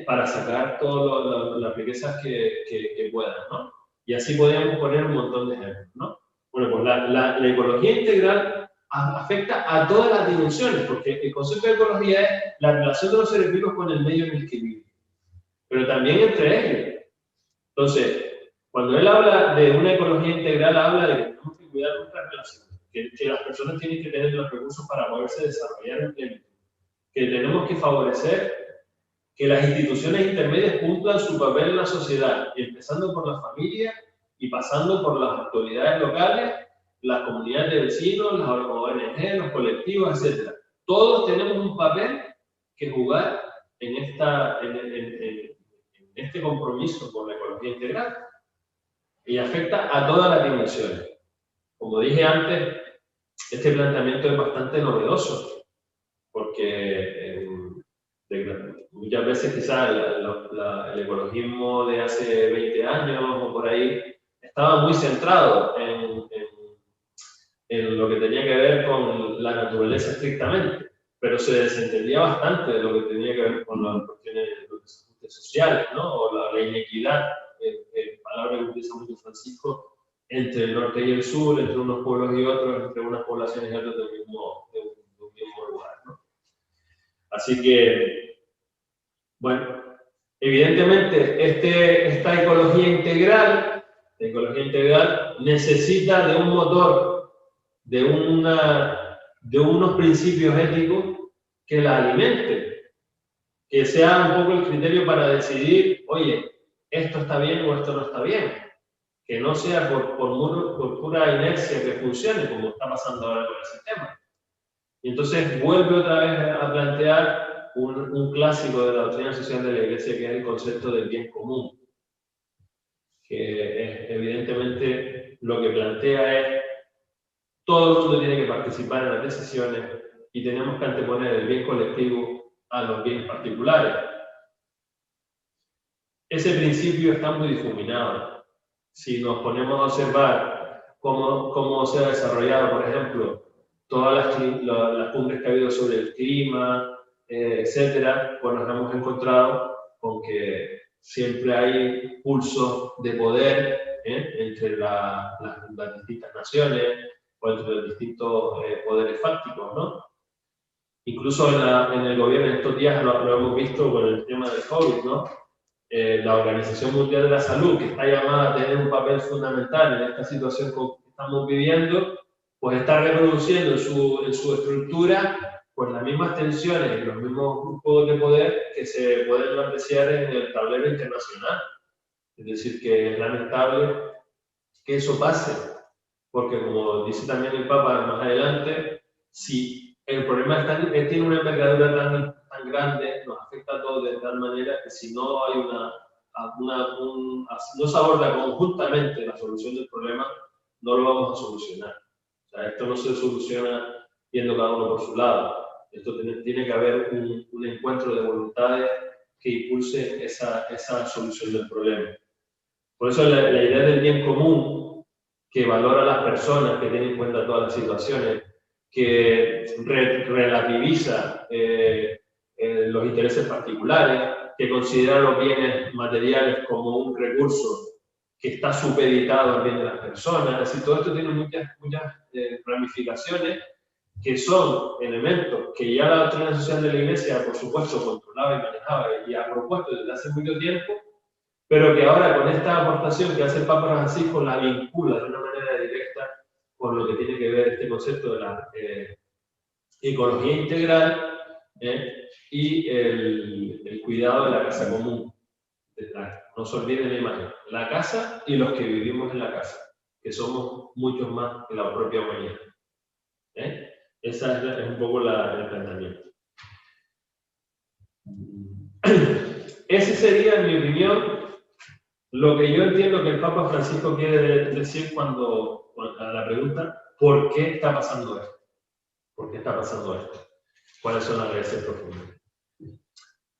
para sacar todas las riquezas que puedan, ¿no? Y así podríamos poner un montón de ejemplos, ¿no? Bueno, pues la ecología integral afecta a todas las dimensiones, porque el concepto de ecología es la relación de los seres vivos con el medio en el que viven, pero también entre ellos. Entonces, cuando él habla de una ecología integral, habla de que tenemos que cuidar nuestras relaciones, que las personas tienen que tener los recursos para poderse desarrollar en plenitud, que tenemos que favorecer que las instituciones intermedias cumplan su papel en la sociedad, empezando por la familia y pasando por las autoridades locales, las comunidades de vecinos, las ONG, los colectivos, etc. Todos tenemos un papel que jugar en este compromiso con la ecología integral y afecta a todas las dimensiones. Como dije antes, este planteamiento es bastante novedoso, porque muchas veces quizás el ecologismo de hace 20 años o por ahí estaba muy centrado en lo que tenía que ver con la naturaleza estrictamente, pero se desentendía bastante de lo que tenía que ver con las cuestiones de los desajustes sociales, ¿no? O la inequidad, palabra que utiliza mucho Francisco, entre el norte y el sur, entre unos pueblos y otros, entre unas poblaciones y otras de un mismo lugar, ¿no? Así que, bueno, evidentemente esta ecología integral necesita de un motor, de unos principios éticos que la alimenten, que sea un poco el criterio para decidir, oye, esto está bien o esto no está bien, que no sea por pura inercia que funcione, como está pasando ahora con el sistema. Y entonces vuelve otra vez a plantear un clásico de la doctrina social de la Iglesia, que es el concepto del bien común, que es, evidentemente lo que plantea es todo el mundo tiene que participar en las decisiones y tenemos que anteponer el bien colectivo a los bienes particulares. Ese principio está muy difuminado. Si nos ponemos a observar cómo se ha desarrollado, por ejemplo, todas las cumbres que ha habido sobre el clima, etcétera, pues nos hemos encontrado con que siempre hay pulsos de poder entre las distintas naciones o entre los distintos poderes fácticos, ¿no? Incluso en el gobierno en estos días lo hemos visto con el tema del COVID, ¿no? La Organización Mundial de la Salud, que está llamada a tener un papel fundamental en esta situación que estamos viviendo, pues está reproduciendo en su estructura pues las mismas tensiones y los mismos juegos de poder que se pueden apreciar en el tablero internacional. Es decir, que es lamentable que eso pase, porque como dice también el Papa más adelante, si el problema tiene una envergadura tan grande, nos afecta a todos de tal manera que si no hay no se aborda conjuntamente la solución del problema, no lo vamos a solucionar. O sea, esto no se soluciona yendo cada uno por su lado. Esto tiene que haber un encuentro de voluntades que impulse esa solución del problema. Por eso la idea del bien común, que valora a las personas, que tiene en cuenta todas las situaciones, que relativiza los intereses particulares, que considera los bienes materiales como un recurso que está supeditado al bien de las personas. Es decir, todo esto tiene muchas ramificaciones que son elementos que ya la doctrina social de la Iglesia, por supuesto, controlaba y manejaba y ha propuesto desde hace mucho tiempo, pero que ahora con esta aportación que hace el Papa Francisco la vincula de una manera directa con lo que tiene que ver este concepto de la ecología integral y el cuidado de la casa común. No se olviden la imagen, la casa y los que vivimos en la casa, que somos muchos más que la propia humanidad. Esa es un poco el planteamiento. Ese sería, en mi opinión, lo que yo entiendo que el Papa Francisco quiere decir a la pregunta, ¿por qué está pasando esto? ¿Por qué está pasando esto? ¿Cuáles son las raíces profundas?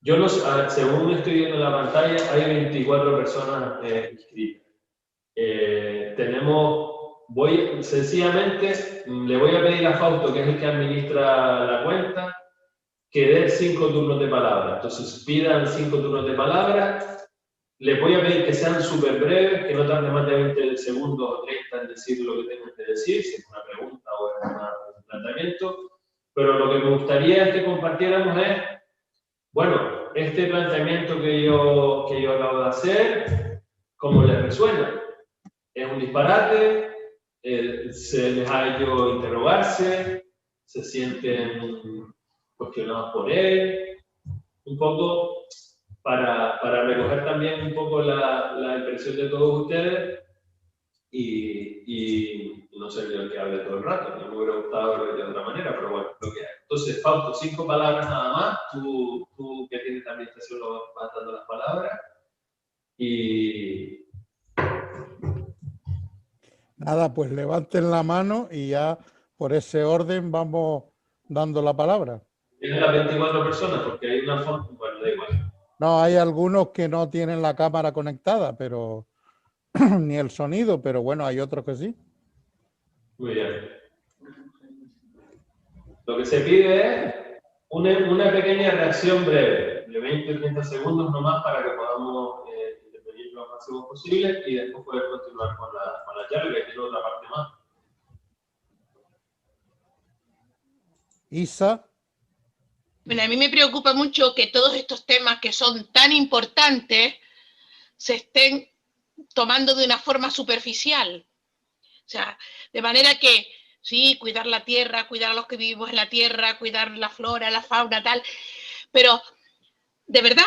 Yo según estoy viendo en la pantalla, hay 24 personas inscritas. Sencillamente, le voy a pedir a Fausto, que es el que administra la cuenta, que dé 5 turnos de palabra. Entonces, pidan 5 turnos de palabra. Les voy a pedir que sean súper breves, que no tarden más de 20 segundos o 30 en decir lo que tengan que decir, si es una pregunta o es un planteamiento. Pero lo que me gustaría es que compartiéramos es, bueno, este planteamiento que yo acabo de hacer, ¿cómo les resuena? ¿Es un disparate? ¿Se les ha hecho interrogarse? ¿Se sienten cuestionados por él? Un poco para recoger también un poco la impresión de todos ustedes y no ser yo el que hable todo el rato. No me hubiera gustado verlo de otra manera, pero bueno, lo que hay. Entonces, Fausto, 5 palabras nada más. Tú que tienes la administración, lo vas dando las palabras. Y Nada, pues levanten la mano y ya por ese orden vamos dando la palabra. tienes las 24 personas, porque hay una forma, bueno, da igual. No, hay algunos que no tienen la cámara conectada, pero ni el sonido, pero bueno, hay otros que sí. Muy bien. Lo que se pide es una pequeña reacción breve, de 20 o 30 segundos nomás, para que podamos intervenir lo máximo posible y después poder continuar con la charla, que tiene otra parte más. Isa. Bueno, a mí me preocupa mucho que todos estos temas que son tan importantes se estén tomando de una forma superficial. O sea, de manera que, sí, cuidar la tierra, cuidar a los que vivimos en la tierra, cuidar la flora, la fauna, tal, pero, ¿de verdad?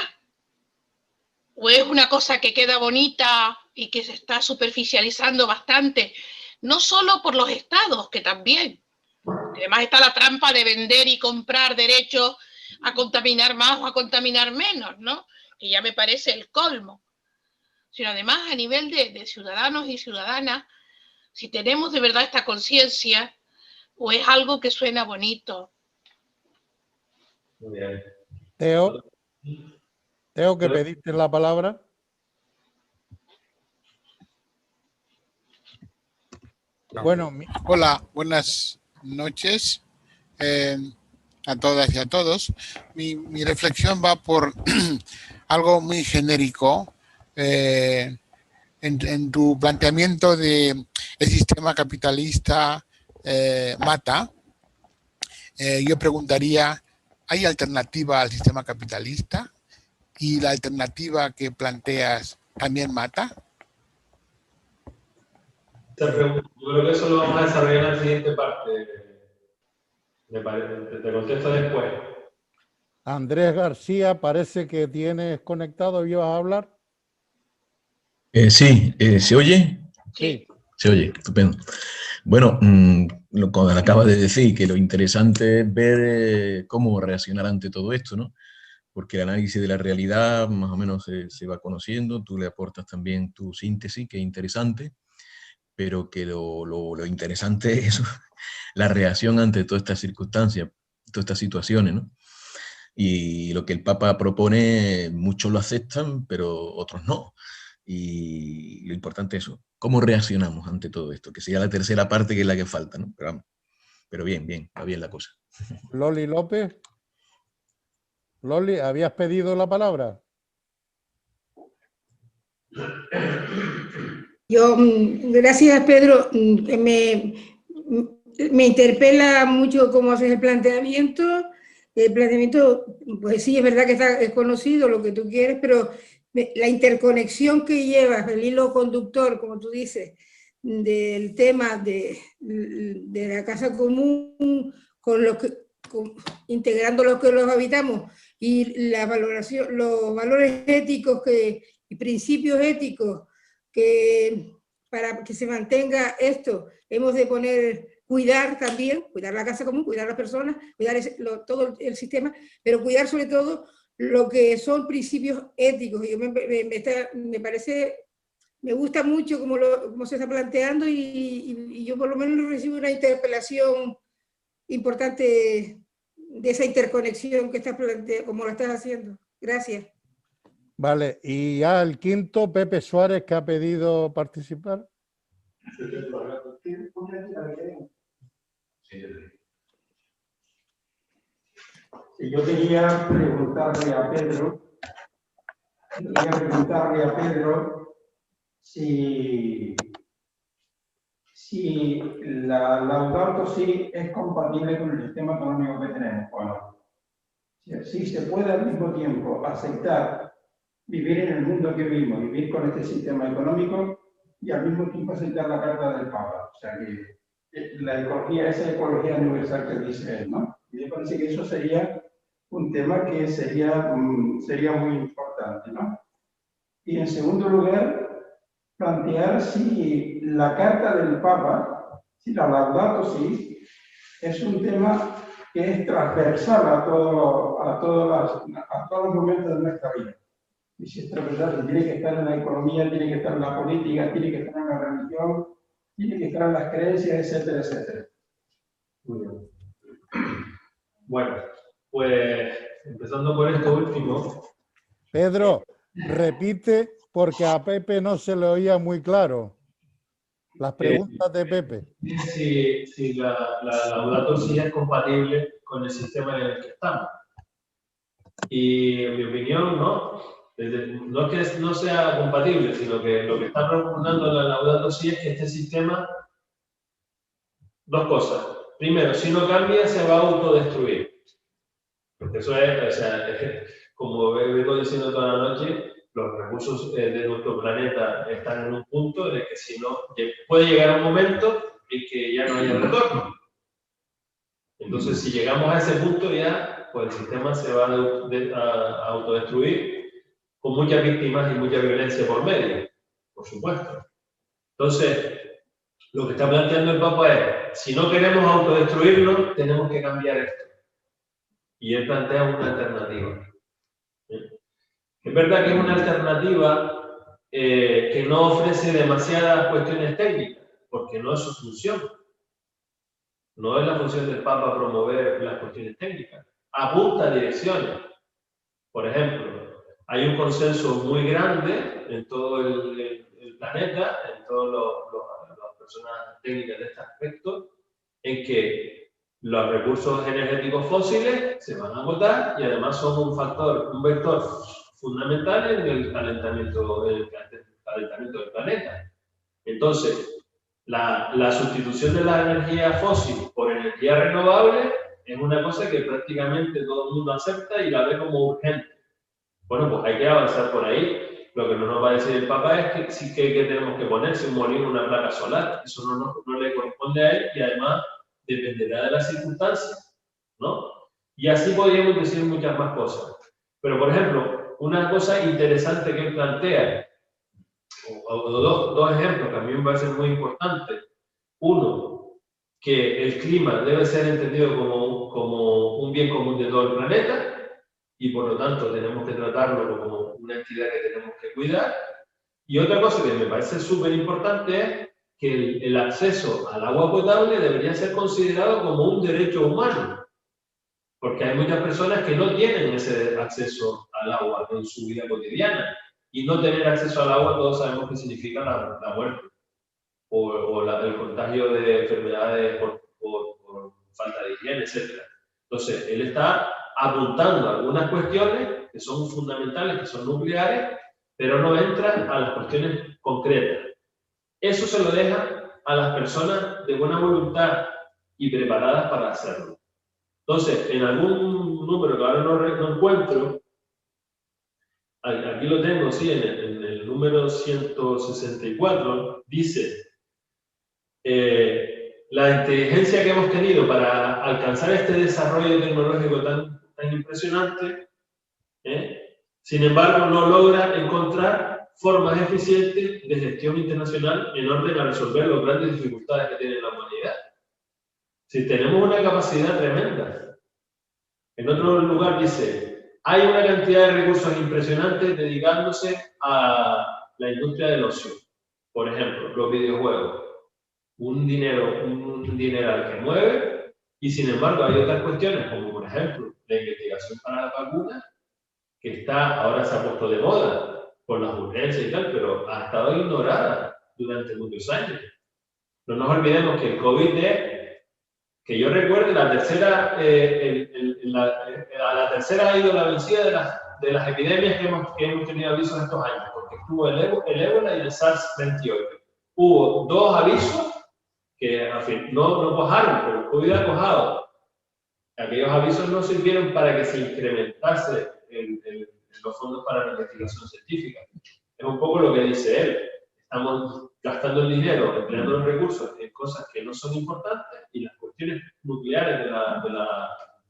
¿O es una cosa que queda bonita y que se está superficializando bastante? No solo por los estados, que también. Además está la trampa de vender y comprar derechos a contaminar más o a contaminar menos, ¿no? Que ya me parece el colmo. Sino además a nivel de ciudadanos y ciudadanas, si tenemos de verdad esta conciencia, o es algo que suena bonito. Muy bien. Teo, que pediste la palabra. Bueno, hola, buenas noches a todas y a todos. Mi reflexión va por algo muy genérico. En tu planteamiento de el sistema capitalista mata, yo preguntaría, ¿hay alternativa al sistema capitalista? ¿Y la alternativa que planteas también mata? Yo creo que eso lo vamos a desarrollar en la siguiente parte. Te contesto después. Andrés García, parece que tienes conectado y vas a hablar. Sí, ¿se oye? Sí. Se oye, estupendo. Bueno, como acaba de decir, que lo interesante es ver cómo reaccionar ante todo esto, ¿no? Porque el análisis de la realidad más o menos se va conociendo, tú le aportas también tu síntesis, que es interesante, pero que lo interesante es eso, la reacción ante todas estas circunstancias, todas estas situaciones, ¿no? Y lo que el Papa propone, muchos lo aceptan, pero otros no. Y lo importante es eso, cómo reaccionamos ante todo esto, que sería la tercera parte que es la que falta, ¿no? Pero bien, va bien la cosa. Loli López. Loli, ¿habías pedido la palabra? Yo, gracias Pedro, me interpela mucho cómo haces el planteamiento. El planteamiento, pues sí, es verdad que es conocido lo que tú quieres, pero la interconexión que llevas, el hilo conductor, como tú dices, del tema de la casa común, integrando los que los habitamos, y la valoración, los valores éticos y principios éticos que para que se mantenga esto, hemos de cuidar también, cuidar la casa común, cuidar las personas, cuidar todo el sistema, pero cuidar sobre todo lo que son principios éticos. Yo me parece, me gusta mucho cómo se está planteando y yo por lo menos recibo una interpelación importante de esa interconexión que estás planteando, como lo estás haciendo. Gracias. Vale, y ya el quinto, Pepe Suárez, que ha pedido participar. Si yo quería preguntarle a Pedro, si la Laudato Si es compatible con el sistema económico que tenemos o no. Si se puede al mismo tiempo aceptar vivir en el mundo que vivimos, vivir con este sistema económico y al mismo tiempo aceptar la Carta del Papa. O sea que la ecología, esa ecología universal que dice él, ¿no? Y me parece que eso sería un tema que sería muy importante, ¿no? Y en segundo lugar, plantear si la Carta del Papa, si la Laudato Si, es un tema que es transversal a todos los momentos de nuestra vida. Y si es transversal, si tiene que estar en la economía, tiene que estar en la política, tiene que estar en la religión, tiene que estar en las creencias, etcétera, etcétera. Muy bien. Bueno, pues empezando por esto último. Pedro, repite porque a Pepe no se le oía muy claro. Las preguntas de Pepe. Si la Laudato Si es compatible con el sistema en el que estamos. Y en mi opinión, no. No es que no sea compatible, sino que lo que está propugnando la Laudato Si es que este sistema, dos cosas. Primero, si no cambia, se va a autodestruir. Porque eso es, o sea, como vengo diciendo toda la noche, los recursos de nuestro planeta están en un punto en el que si no, puede llegar un momento en que ya no haya retorno. Entonces, si llegamos a ese punto ya, pues el sistema se va a autodestruir con muchas víctimas y mucha violencia por medio, por supuesto. Entonces, lo que está planteando el Papa es, si no queremos autodestruirnos, tenemos que cambiar esto. Y él plantea una alternativa. Es verdad que es una alternativa que no ofrece demasiadas cuestiones técnicas, porque no es su función. No es la función del Papa promover las cuestiones técnicas. Apunta a direcciones. Por ejemplo, hay un consenso muy grande en todo el planeta, en todas las personas técnicas de este aspecto, en que los recursos energéticos fósiles se van a agotar y además son un vector fundamental en el calentamiento del planeta. Entonces, la sustitución de la energía fósil por energía renovable es una cosa que prácticamente todo el mundo acepta y la ve como urgente. Bueno, pues hay que avanzar por ahí. Lo que no nos va a decir el Papa es que sí que tenemos que ponerse un molino, una placa solar. Eso no le corresponde a él y además dependerá de las circunstancias, ¿no? Y así podríamos decir muchas más cosas. Pero, por ejemplo, una cosa interesante que él plantea, o dos ejemplos que a mí me parecen muy importantes. Uno, que el clima debe ser entendido como un bien común de todo el planeta y por lo tanto tenemos que tratarlo como una entidad que tenemos que cuidar. Y otra cosa que me parece súper importante es que el acceso al agua potable debería ser considerado como un derecho humano, porque hay muchas personas que no tienen ese acceso al agua en su vida cotidiana. Y no tener acceso al agua, todos sabemos que significa la muerte o el contagio de enfermedades por falta de higiene, etc. Entonces, él está apuntando a algunas cuestiones que son fundamentales, que son nucleares, pero no entran a las cuestiones concretas. Eso se lo deja a las personas de buena voluntad y preparadas para hacerlo. Entonces, en algún número que ahora no encuentro, aquí lo tengo, sí, en el número 164, dice, la inteligencia que hemos tenido para alcanzar este desarrollo tecnológico tan impresionante, sin embargo, no logra encontrar formas eficientes de gestión internacional en orden a resolver las grandes dificultades que tiene la humanidad. Si tenemos una capacidad tremenda. En otro lugar dice, hay una cantidad de recursos impresionantes dedicándose a la industria del ocio. Por ejemplo, los videojuegos. Un dineral que mueve, y sin embargo hay otras cuestiones, como por ejemplo, la investigación para la vacuna, que ahora se ha puesto de moda por las urgencias y tal, pero ha estado ignorada durante muchos años. No nos olvidemos que el COVID es Que yo recuerde, la tercera, a la tercera ha ido la vencida de las epidemias que hemos tenido avisos estos años, porque estuvo el ébola y el SARS-28. Hubo 2 avisos que en fin, no cuajaron, pero el COVID ha cuajado. Aquellos avisos no sirvieron para que se incrementase los fondos para la investigación científica. Es un poco lo que dice él. Estamos gastando el dinero, empleando los recursos en cosas que no son importantes y las cuestiones nucleares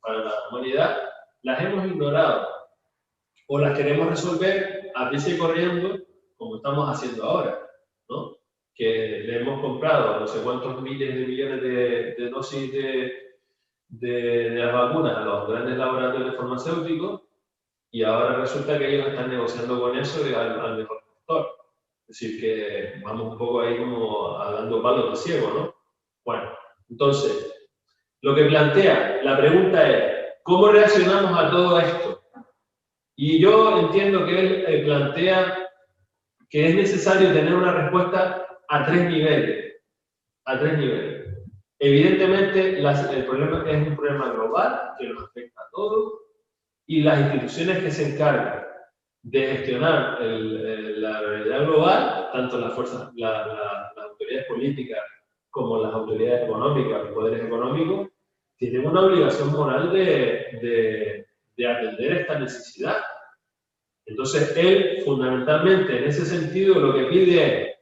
para la humanidad las hemos ignorado o las queremos resolver a prisa y corriendo como estamos haciendo ahora, ¿no? Que le hemos comprado no sé cuántos miles de millones de dosis de las vacunas a los grandes laboratorios farmacéuticos y ahora resulta que ellos están negociando con eso al mejor postor. Es decir, que vamos un poco ahí como dando palos de ciego, ¿no? Bueno, entonces, lo que plantea, la pregunta es, ¿cómo reaccionamos a todo esto? Y yo entiendo que él plantea que es necesario tener una respuesta a 3 niveles. A 3 niveles. Evidentemente, el problema es un problema global que nos afecta a todos y las instituciones que se encargan de gestionar la realidad global, tanto las autoridades políticas como las autoridades económicas, los poderes económicos, tienen una obligación moral de atender esta necesidad. Entonces, él, fundamentalmente, en ese sentido, lo que pide es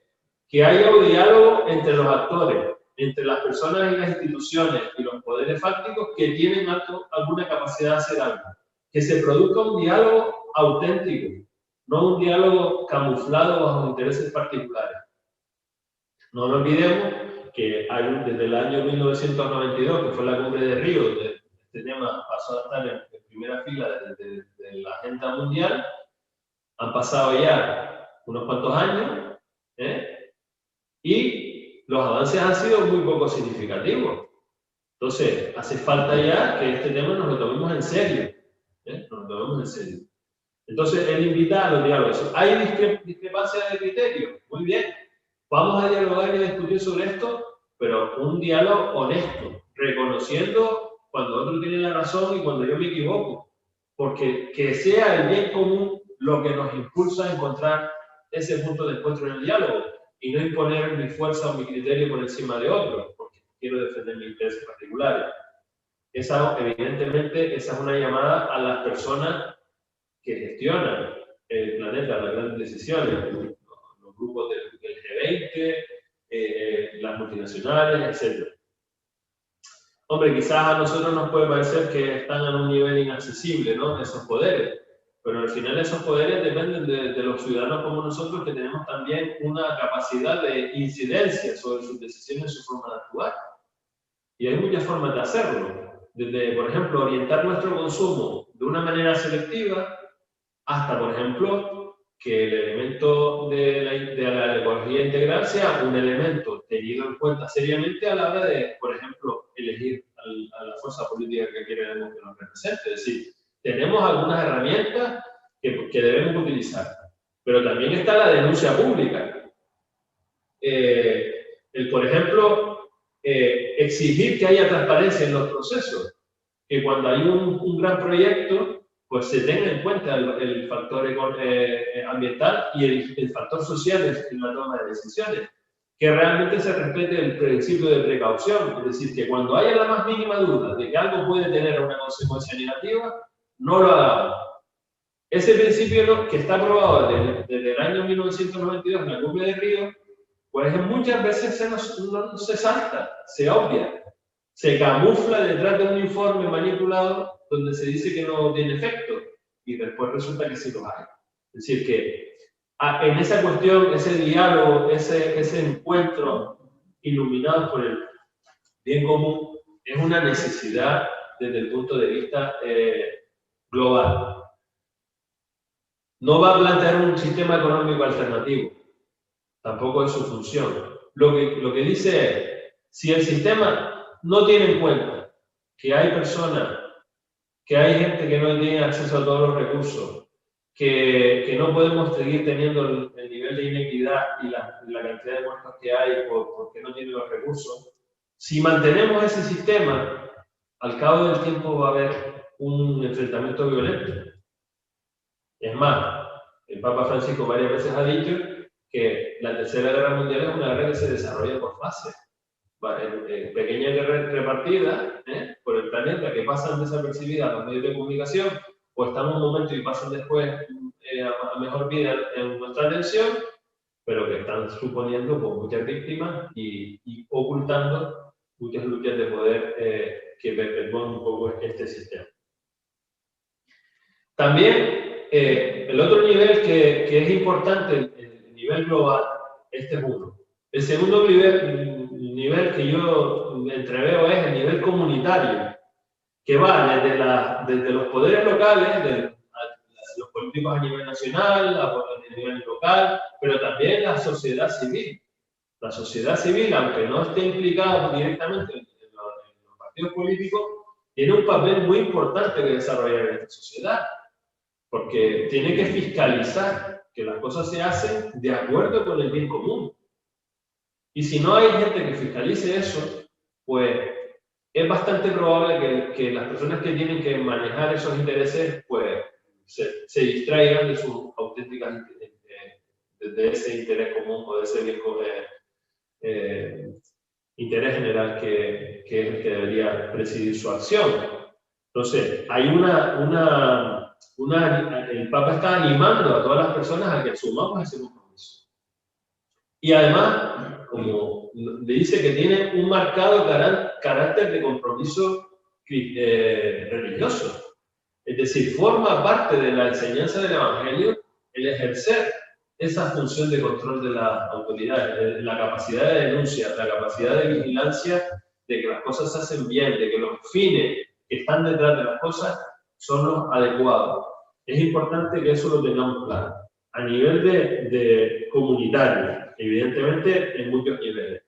que haya un diálogo entre los actores, entre las personas y las instituciones y los poderes fácticos que tienen alguna capacidad de hacer algo. Que se produzca un diálogo auténtico, no un diálogo camuflado bajo intereses particulares. No nos olvidemos que desde el año 1992, que fue la cumbre de Río, donde este tema pasó a estar en primera fila de la agenda mundial, han pasado ya unos cuantos años, y los avances han sido muy poco significativos. Entonces, hace falta ya que este tema nos lo tomemos en serio. Nos lo tomemos en serio. Entonces, él invita a los diálogos. ¿Hay discrepancia de criterio? Muy bien. Vamos a dialogar y a discutir sobre esto, pero un diálogo honesto, reconociendo cuando otro tiene la razón y cuando yo me equivoco. Porque que sea el bien común lo que nos impulsa a encontrar ese punto de encuentro en el diálogo y no imponer mi fuerza o mi criterio por encima de otro, porque quiero defender mis intereses particulares. Evidentemente, esa es una llamada a las personas que gestionan el planeta, las grandes decisiones, los grupos del G20, las multinacionales, etc. Hombre, quizás a nosotros nos puede parecer que están a un nivel inaccesible, ¿no? Esos poderes, pero al final esos poderes dependen de los ciudadanos como nosotros, que tenemos también una capacidad de incidencia sobre sus decisiones y su forma de actuar. Y hay muchas formas de hacerlo. Desde, por ejemplo, orientar nuestro consumo de una manera selectiva, hasta, por ejemplo, que el elemento de la ecología integral sea un elemento tenido en cuenta seriamente a la hora de, por ejemplo, elegir a la fuerza política que queremos que nos represente. Es decir, tenemos algunas herramientas que debemos utilizar, pero también está la denuncia pública. Por ejemplo, exigir que haya transparencia en los procesos, que cuando hay un gran proyecto, pues se tenga en cuenta el factor ambiental y el factor social en la toma de decisiones, que realmente se respete el principio de precaución, es decir, que cuando haya la más mínima duda de que algo puede tener una consecuencia negativa, no lo hagamos. Ese principio que está aprobado desde el año 1992 en la cumbre de Río, pues muchas veces se salta, se obvia, se camufla detrás de un informe manipulado donde se dice que no tiene efecto y después resulta que sí lo hay. Es decir, que en esa cuestión, ese diálogo, ese encuentro iluminado por el bien común es una necesidad desde el punto de vista global. No va a plantear un sistema económico alternativo, tampoco es su función. Lo que dice es, si el sistema no tiene en cuenta que hay personas, que hay gente que no tiene acceso a todos los recursos, que no podemos seguir teniendo el nivel de inequidad y la cantidad de muertos que hay porque no tienen los recursos, Si mantenemos ese sistema, al cabo del tiempo va a haber un enfrentamiento violento. Es más, el Papa Francisco varias veces ha dicho que la Tercera Guerra Mundial es una guerra que se desarrolla por fases. En pequeñas guerras repartidas por el planeta que pasan desapercibidas a los medios de comunicación, o están un momento y pasan después a mejor vida en nuestra atención, pero que están suponiendo pues, muchas víctimas y ocultando muchas luchas de poder que perpetúan un poco este sistema. También el otro nivel que es importante, el nivel global, este es uno. El segundo nivel que yo entreveo es el nivel comunitario, que va desde los poderes locales, de los políticos a nivel nacional, a nivel local, pero también la sociedad civil. La sociedad civil, aunque no esté implicada directamente en los partidos políticos, tiene un papel muy importante que desarrollar en esta sociedad, porque tiene que fiscalizar que las cosas se hacen de acuerdo con el bien común. Y si no hay gente que fiscalice eso, pues es bastante probable que las personas que tienen que manejar esos intereses, pues se distraigan de sus auténticas de ese interés común o de ese bien interés general que es el que debería presidir su acción. Entonces, hay el Papa está animando a todas las personas a que asumamos ese compromiso. Y además, como le dice que tiene un marcado carácter de compromiso religioso. Es decir, forma parte de la enseñanza del Evangelio el ejercer esa función de control de las autoridades, la capacidad de denuncia, la capacidad de vigilancia de que las cosas se hacen bien, de que los fines que están detrás de las cosas son los adecuados. Es importante que eso lo tengamos claro. A nivel de comunitario, evidentemente en muchos niveles.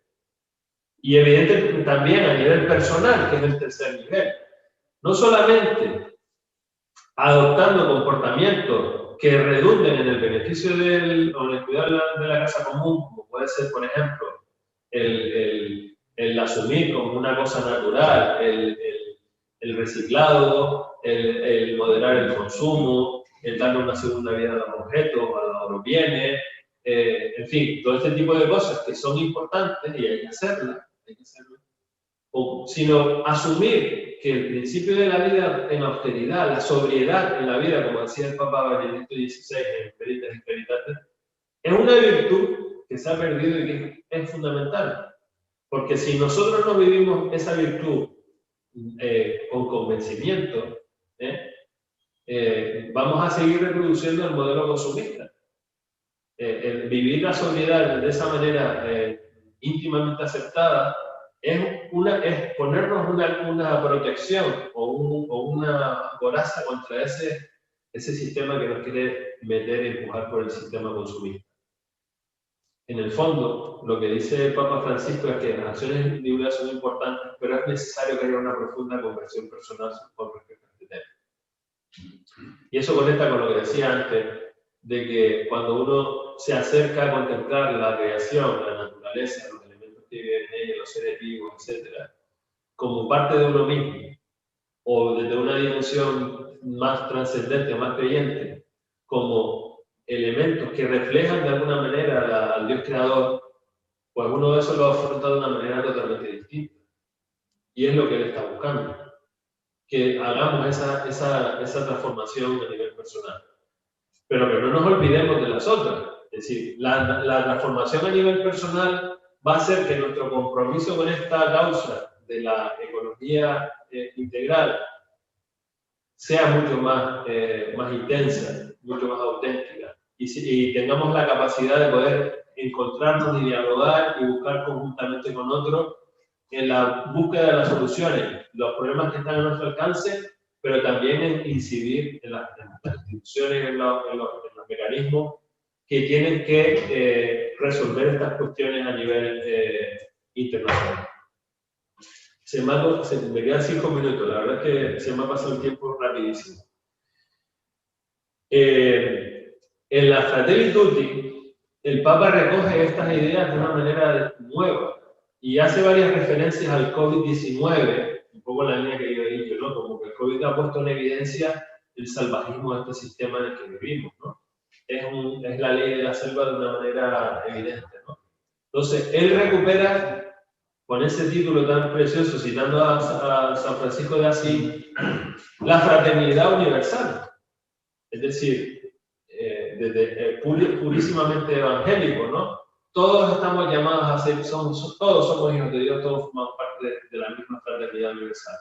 Y evidentemente también a nivel personal, que es el tercer nivel. No solamente adoptando comportamientos que redunden en el beneficio o en el cuidado de la casa común, como puede ser, por ejemplo, el asumir como una cosa natural, el reciclado, el moderar el consumo, el darle una segunda vida a los objetos, a los bienes, en fin, todo este tipo de cosas que son importantes y hay que hacerlas, sino asumir que el principio de la vida en austeridad, la sobriedad en la vida, como decía el Papa Benedicto XVI en Veritas y Veritates, es una virtud que se ha perdido y que es fundamental. Porque si nosotros no vivimos esa virtud con convencimiento, vamos a seguir reproduciendo el modelo consumista. El vivir la sobriedad de esa manera íntimamente aceptada es ponernos una protección o una coraza contra ese sistema que nos quiere meter y empujar por el sistema consumista. En el fondo, lo que dice el Papa Francisco es que las acciones individuales son importantes, pero es necesario que haya una profunda conversión personal con respecto a este tema. Y eso conecta con lo que decía antes, de que cuando uno se acerca a contemplar la creación, la naturaleza, los elementos que viven en ella, los seres vivos, etc., como parte de uno mismo, o desde una dimensión más trascendente, más creyente, como elementos que reflejan de alguna manera al Dios creador, pues uno de esos lo afronta de una manera totalmente distinta. Y es lo que él está buscando, que hagamos esa transformación a nivel personal. Pero que no nos olvidemos de las otras. Es decir, la transformación a nivel personal va a hacer que nuestro compromiso con esta causa de la ecología integral sea mucho más intensa, mucho más auténtica, y tengamos la capacidad de poder encontrarnos y dialogar y buscar conjuntamente con otros en la búsqueda de las soluciones, los problemas que están a nuestro alcance, pero también en incidir en las instituciones, en los mecanismos que tienen que resolver estas cuestiones a nivel internacional. Me quedan 5 minutos, la verdad es que se me ha pasado el tiempo rapidísimo. En la Fratelli Tutti, el Papa recoge estas ideas de una manera nueva, Y hace varias referencias al COVID-19, un poco en la línea que yo he dicho, ¿no? Como que el COVID ha puesto en evidencia el salvajismo de este sistema en el que vivimos, ¿no? Es la ley de la selva de una manera evidente, ¿no? Entonces, él recupera, con ese título tan precioso, citando a San Francisco de Asís, la fraternidad universal. Es decir, desde purísimamente evangélico, ¿no? Todos estamos llamados a ser, todos somos hijos de Dios, todos formamos parte de la misma fraternidad universal.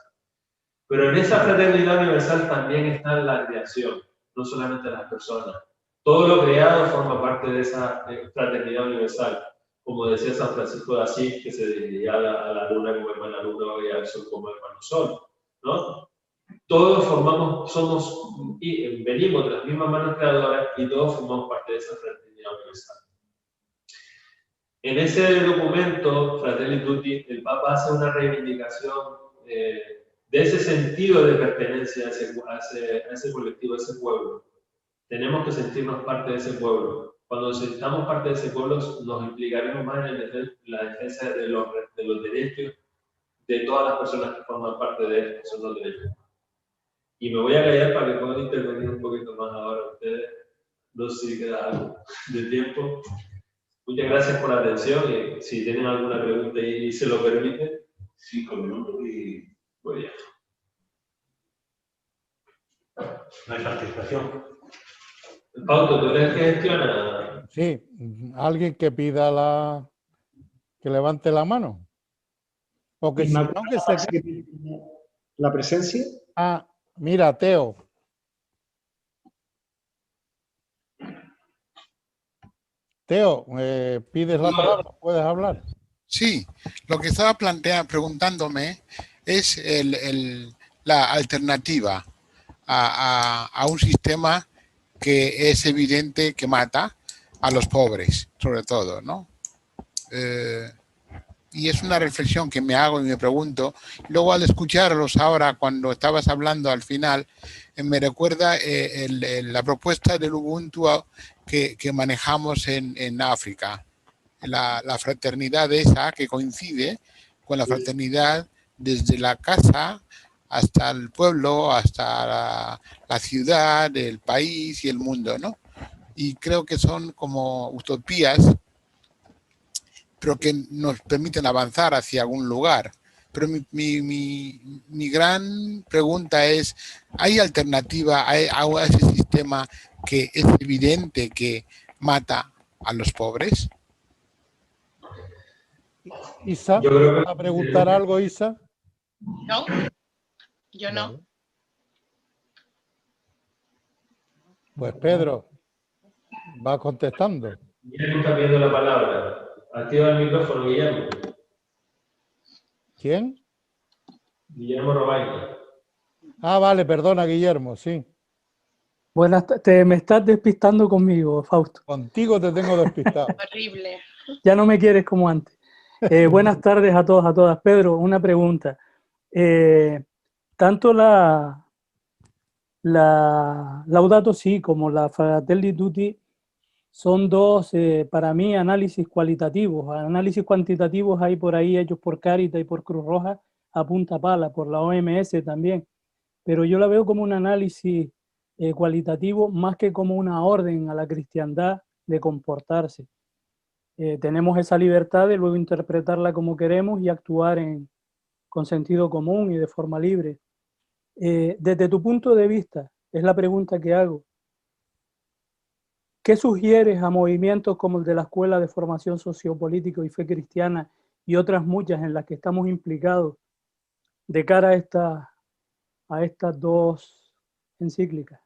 Pero en esa fraternidad universal también está la creación, no solamente las personas. Todo lo creado forma parte de esa fraternidad universal. Como decía San Francisco de Asís, que se dirigía a la luna como hermana luna y al sol como hermano sol, ¿no? Todos venimos de las mismas manos creadoras y todos formamos parte de esa fraternidad universal. En ese documento, Fratelli Tutti, el Papa hace una reivindicación de ese sentido de pertenencia a ese colectivo, a ese pueblo. Tenemos que sentirnos parte de ese pueblo. Cuando nos sintamos parte de ese pueblo, nos implicaremos más en la defensa de los derechos de todas las personas que forman parte de él, que son los derechos. Y me voy a callar para que puedan intervenir un poquito más ahora ustedes. No sé si queda algo de tiempo. Muchas gracias por la atención y si tienen alguna pregunta y se lo permiten. 5 minutos y voy ya. No hay participación. Pauto, ¿tú eres el que gestiona? Sí, alguien que pida que levante la mano. O que si no, que se... ¿La presencia? Ah, mira, Teo. Teo, pides la palabra, ¿puedes hablar? Sí, lo que estaba preguntándome es la alternativa a un sistema que es evidente que mata a los pobres, sobre todo, ¿no? Y es una reflexión que me hago y me pregunto. Luego, al escucharlos ahora, cuando estabas hablando al final, me recuerda la propuesta del Ubuntu que manejamos en África. La fraternidad esa que coincide con la fraternidad desde la casa hasta el pueblo, hasta la ciudad, el país y el mundo, ¿no? Y creo que son como utopías, pero que nos permiten avanzar hacia algún lugar. Pero mi gran pregunta es, ¿hay alternativa a ese sistema que es evidente que mata a los pobres? Isa, ¿vas a preguntar algo, Isa? No, yo no. Pues Pedro, va contestando. Guillermo está pidiendo la palabra. Activa el micrófono, Guillermo. ¿Quién? Guillermo Robaina. Ah, vale, perdona, Guillermo, sí. Buenas, me estás despistando conmigo, Fausto. Contigo te tengo despistado. Horrible. Ya no me quieres como antes. Buenas tardes a todos, a todas. Pedro, una pregunta. Tanto la Laudato Si como la Fratelli Tutti son dos, para mí, análisis cualitativos. Análisis cuantitativos hay por ahí hechos por Cáritas y por Cruz Roja a punta pala, por la OMS también. Pero yo la veo como un análisis cualitativo más que como una orden a la cristiandad de comportarse. Tenemos esa libertad de luego interpretarla como queremos y actuar con sentido común y de forma libre. Desde tu punto de vista, es la pregunta que hago, ¿qué sugieres a movimientos como el de la Escuela de Formación Sociopolítica y Fe Cristiana y otras muchas en las que estamos implicados de cara a estas dos encíclicas?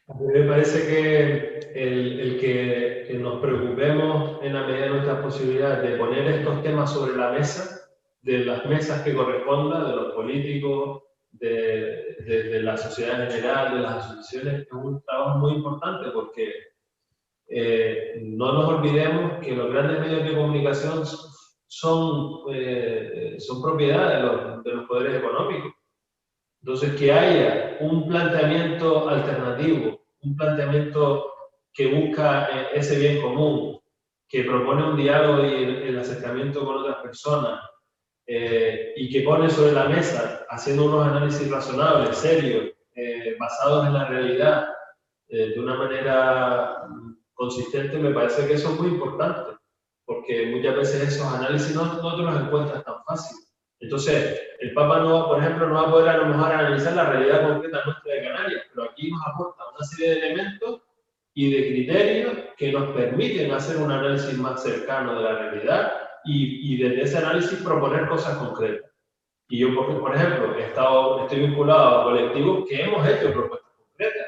A mí me parece que el que nos preocupemos en la medida de nuestras posibilidades de poner estos temas sobre la mesa, de las mesas que correspondan, de los políticos, de la sociedad en general, de las asociaciones, es un trabajo muy importante porque no nos olvidemos que los grandes medios de comunicación son propiedad de los poderes económicos. Entonces, que haya un planteamiento alternativo, un planteamiento que busca ese bien común, que propone un diálogo y el acercamiento con otras personas, y que pone sobre la mesa, haciendo unos análisis razonables, serios, basados en la realidad, de una manera consistente, me parece que eso es muy importante, porque muchas veces esos análisis no te los encuentras tan fácil. Entonces, el Papa, no, por ejemplo, no va a poder a lo mejor analizar la realidad concreta nuestra de Canarias, pero aquí nos aporta una serie de elementos y de criterios que nos permiten hacer un análisis más cercano de la realidad y desde ese análisis proponer cosas concretas. Y yo, por ejemplo, estoy vinculado a colectivos que hemos hecho propuestas concretas,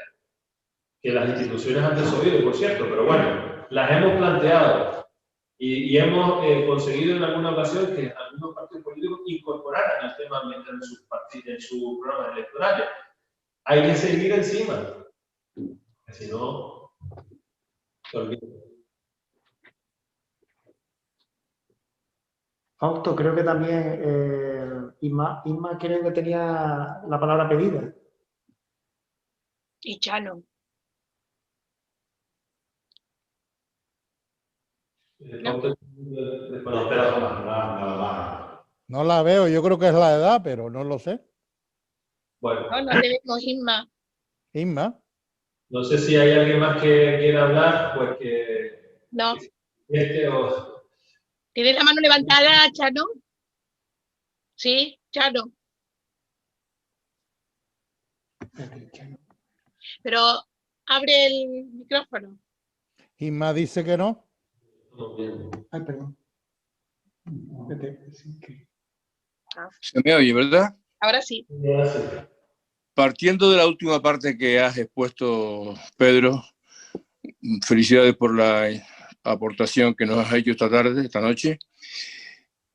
que las instituciones han desoído, por cierto, pero bueno, las hemos planteado y hemos conseguido en alguna ocasión que algunos partidos políticos incorporaran el tema ambiental en sus programas electorales. Hay que seguir encima, que si no, se olvida. Fausto, creo que también Isma creo que tenía la palabra pedida. Y Chano. No la veo, yo creo que es la edad, pero no lo sé. Bueno. No te vemos, Isma. Isma. No sé si hay alguien más que quiera hablar, pues que... No. O... ¿Tienes la mano levantada, Chano? Sí, Chano. Pero abre el micrófono. Isma dice que no. Ay, perdón. Se me oye, ¿verdad? Ahora sí. Partiendo de la última parte que has expuesto, Pedro, felicidades por la aportación que nos has hecho esta tarde, esta noche.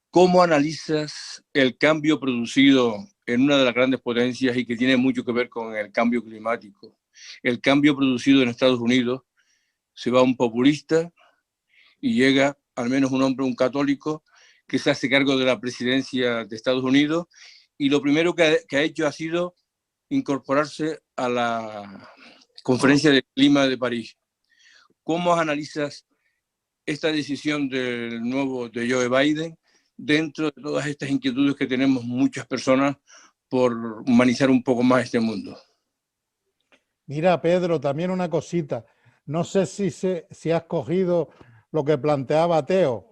¿Cómo analizas el cambio producido en una de las grandes potencias y que tiene mucho que ver con el cambio climático? El cambio producido en Estados Unidos, se va un populista y llega al menos un hombre, un católico, que se hace cargo de la presidencia de Estados Unidos y lo primero que ha hecho ha sido incorporarse a la Conferencia del Clima de París. ¿Cómo analizas esta decisión del nuevo de Joe Biden dentro de todas estas inquietudes que tenemos muchas personas por humanizar un poco más este mundo? Mira, Pedro, también una cosita. No sé si has cogido lo que planteaba Teo.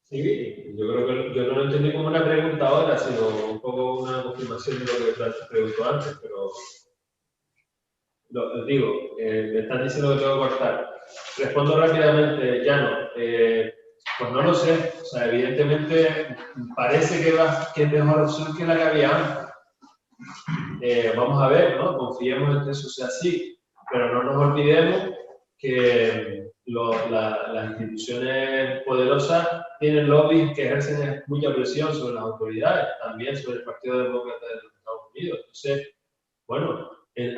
Sí, yo creo que yo no lo entendí como una pregunta ahora, sino un poco una confirmación de lo que preguntó antes, pero digo, me están diciendo que tengo que cortar. Respondo rápidamente, Llano. Pues no lo sé, o sea, evidentemente parece que es mejor opción que la que había antes. Vamos a ver, ¿no? Confiemos en que eso sea así, pero no nos olvidemos que las instituciones poderosas tienen lobbies que ejercen mucha presión sobre las autoridades, también sobre el Partido Demócrata de los Estados Unidos. Entonces, bueno,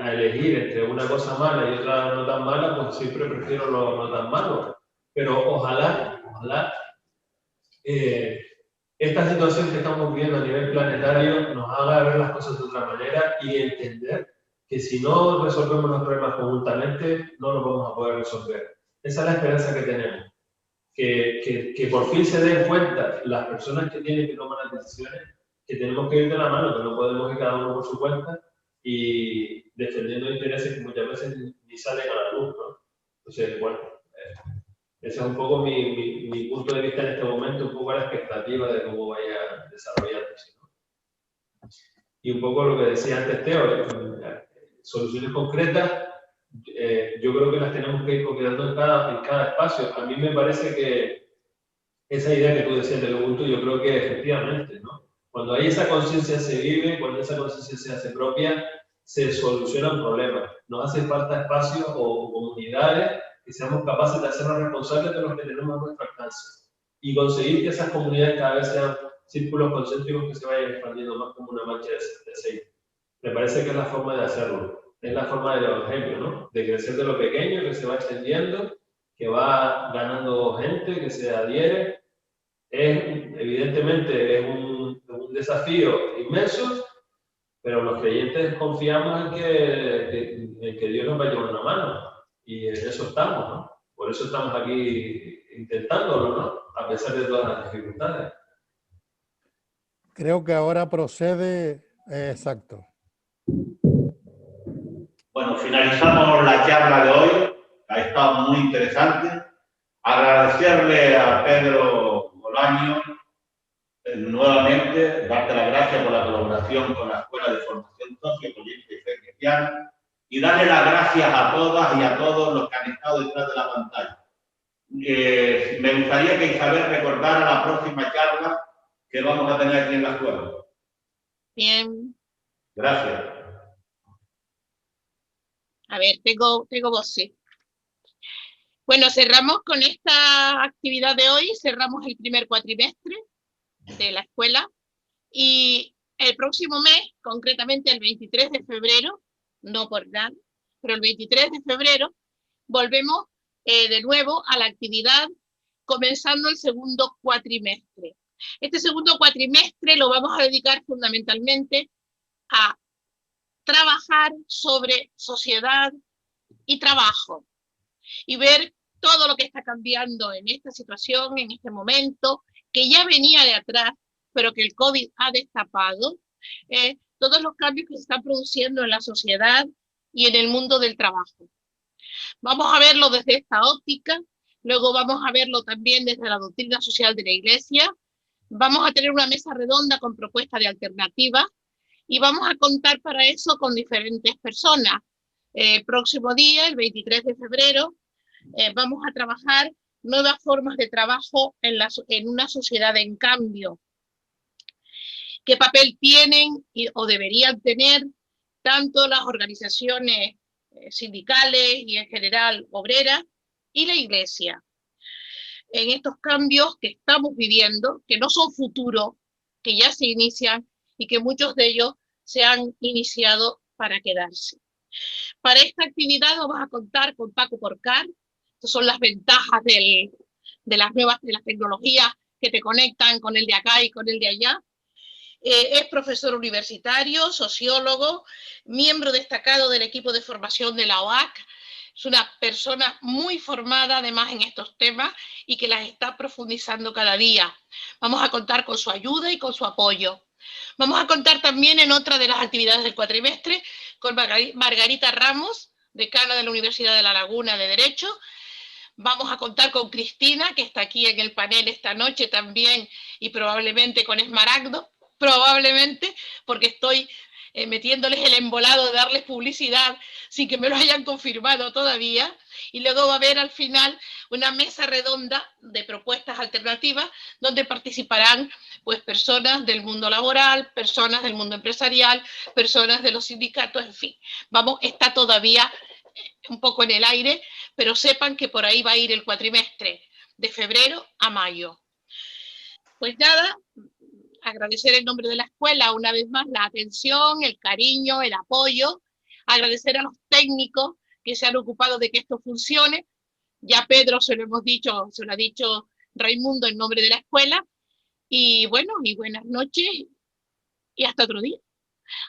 a elegir entre una cosa mala y otra no tan mala, pues siempre prefiero lo no tan malo. Pero ojalá esta situación que estamos viviendo a nivel planetario nos haga ver las cosas de otra manera y entender que si no resolvemos los problemas conjuntamente, no los vamos a poder resolver. Esa es la esperanza que tenemos. Que por fin se den cuenta las personas que tienen que tomar las decisiones, que tenemos que ir de la mano, que no podemos ir cada uno por su cuenta y defendiendo intereses que muchas veces ni salen a la luz, ¿no? Entonces, bueno, ese es un poco mi punto de vista en este momento, un poco la expectativa de cómo vaya desarrollándose, ¿no? Y un poco lo que decía antes Teo, soluciones concretas, yo creo que las tenemos que ir concretando en cada espacio. A mí me parece que esa idea que tú decías del Ubuntu, yo creo que efectivamente, ¿no? Cuando hay esa conciencia se vive, cuando esa conciencia se hace propia, se solucionan problemas. Nos hace falta espacios o comunidades que seamos capaces de hacernos responsables de los que tenemos a nuestro alcance y conseguir que esas comunidades cada vez sean círculos concéntricos que se vayan expandiendo más como una mancha de aceite. Me parece que es la forma de hacerlo. Es la forma del evangelio, ¿no? De crecer de lo pequeño, que se va extendiendo, que va ganando gente, que se adhiere. Evidentemente es un desafío inmenso, pero los creyentes confiamos en que Dios nos va a llevar una mano. Y en eso estamos, ¿no? Por eso estamos aquí intentándolo, ¿no? A pesar de todas las dificultades. Creo que ahora procede, exacto. Bueno, finalizamos la charla de hoy, ha estado muy interesante. Agradecerle a Pedro Bolaño nuevamente, darte las gracias por la colaboración con la Escuela de Formación Sociopolítica y Fe Cristiana y darle las gracias a todas y a todos los que han estado detrás de la pantalla. Me gustaría que Isabel recordara la próxima charla que vamos a tener aquí en la escuela. Bien. Gracias. A ver, tengo voz, sí. Bueno, cerramos con esta actividad de hoy, cerramos el primer cuatrimestre de la escuela y el próximo mes, concretamente el 23 de febrero, no por nada, pero el 23 de febrero, volvemos de nuevo a la actividad comenzando el segundo cuatrimestre. Este segundo cuatrimestre lo vamos a dedicar fundamentalmente a trabajar sobre sociedad y trabajo y ver todo lo que está cambiando en esta situación, en este momento, que ya venía de atrás, pero que el COVID ha destapado, todos los cambios que se están produciendo en la sociedad y en el mundo del trabajo. Vamos a verlo desde esta óptica, luego vamos a verlo también desde la doctrina social de la Iglesia, vamos a tener una mesa redonda con propuestas de alternativas y vamos a contar para eso con diferentes personas. Próximo día, el 23 de febrero, vamos a trabajar nuevas formas de trabajo en una sociedad en cambio. ¿Qué papel tienen o deberían tener tanto las organizaciones sindicales y en general obreras y la Iglesia en estos cambios que estamos viviendo, que no son futuros, que ya se inician y que muchos de ellos se han iniciado para quedarse? Para esta actividad vamos a contar con Paco Porcar. Estas son las ventajas de las tecnologías que te conectan con el de acá y con el de allá. Es profesor universitario, sociólogo, miembro destacado del equipo de formación de la OAC. Es una persona muy formada además en estos temas y que las está profundizando cada día. Vamos a contar con su ayuda y con su apoyo. Vamos a contar también en otra de las actividades del cuatrimestre con Margarita Ramos, decana de la Universidad de La Laguna de Derecho. Vamos a contar con Cristina, que está aquí en el panel esta noche también, y probablemente con Esmaragdo, probablemente, porque estoy metiéndoles el embolado de darles publicidad sin que me lo hayan confirmado todavía. Y luego va a haber al final una mesa redonda de propuestas alternativas donde participarán pues personas del mundo laboral, personas del mundo empresarial, personas de los sindicatos, en fin. Vamos, está todavía un poco en el aire, pero sepan que por ahí va a ir el cuatrimestre, de febrero a mayo. Pues nada, agradecer en nombre de la escuela una vez más la atención, el cariño, el apoyo, agradecer a los técnicos que se han ocupado de que esto funcione. Ya Pedro se lo hemos dicho, se lo ha dicho Raimundo en nombre de la escuela. Y bueno, y buenas noches y hasta otro día.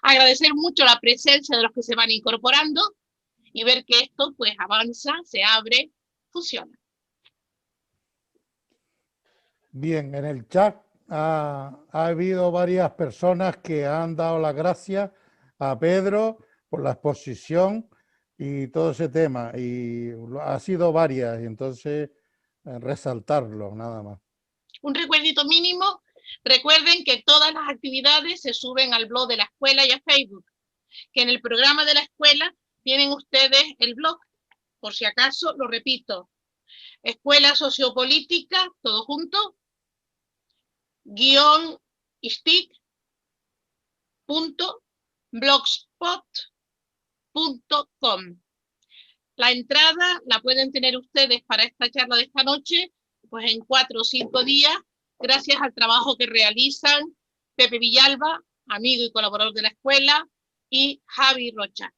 Agradecer mucho la presencia de los que se van incorporando y ver que esto pues avanza, se abre, funciona. Bien, en el chat ha habido varias personas que han dado las gracias a Pedro por la exposición y todo ese tema, y ha sido varias, y entonces resaltarlo nada más. Un recuerdito mínimo, recuerden que todas las actividades se suben al blog de la escuela y a Facebook, que en el programa de la escuela tienen ustedes el blog, por si acaso lo repito, Escuela Sociopolítica, todo junto, _istic.blogspot.com. La entrada la pueden tener ustedes para esta charla de esta noche, pues en 4 o 5 días, gracias al trabajo que realizan Pepe Villalba, amigo y colaborador de la escuela, y Javi Rocha.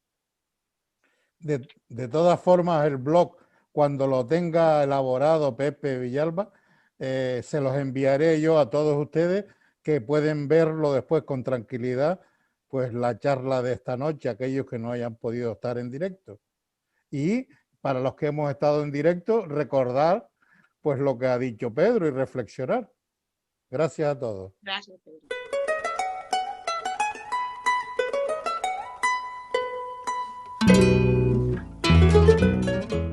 De todas formas, el blog, cuando lo tenga elaborado Pepe Villalba, se los enviaré yo a todos ustedes, que pueden verlo después con tranquilidad, pues la charla de esta noche, aquellos que no hayan podido estar en directo. Y para los que hemos estado en directo, recordar pues lo que ha dicho Pedro y reflexionar. Gracias a todos. Gracias, Pedro.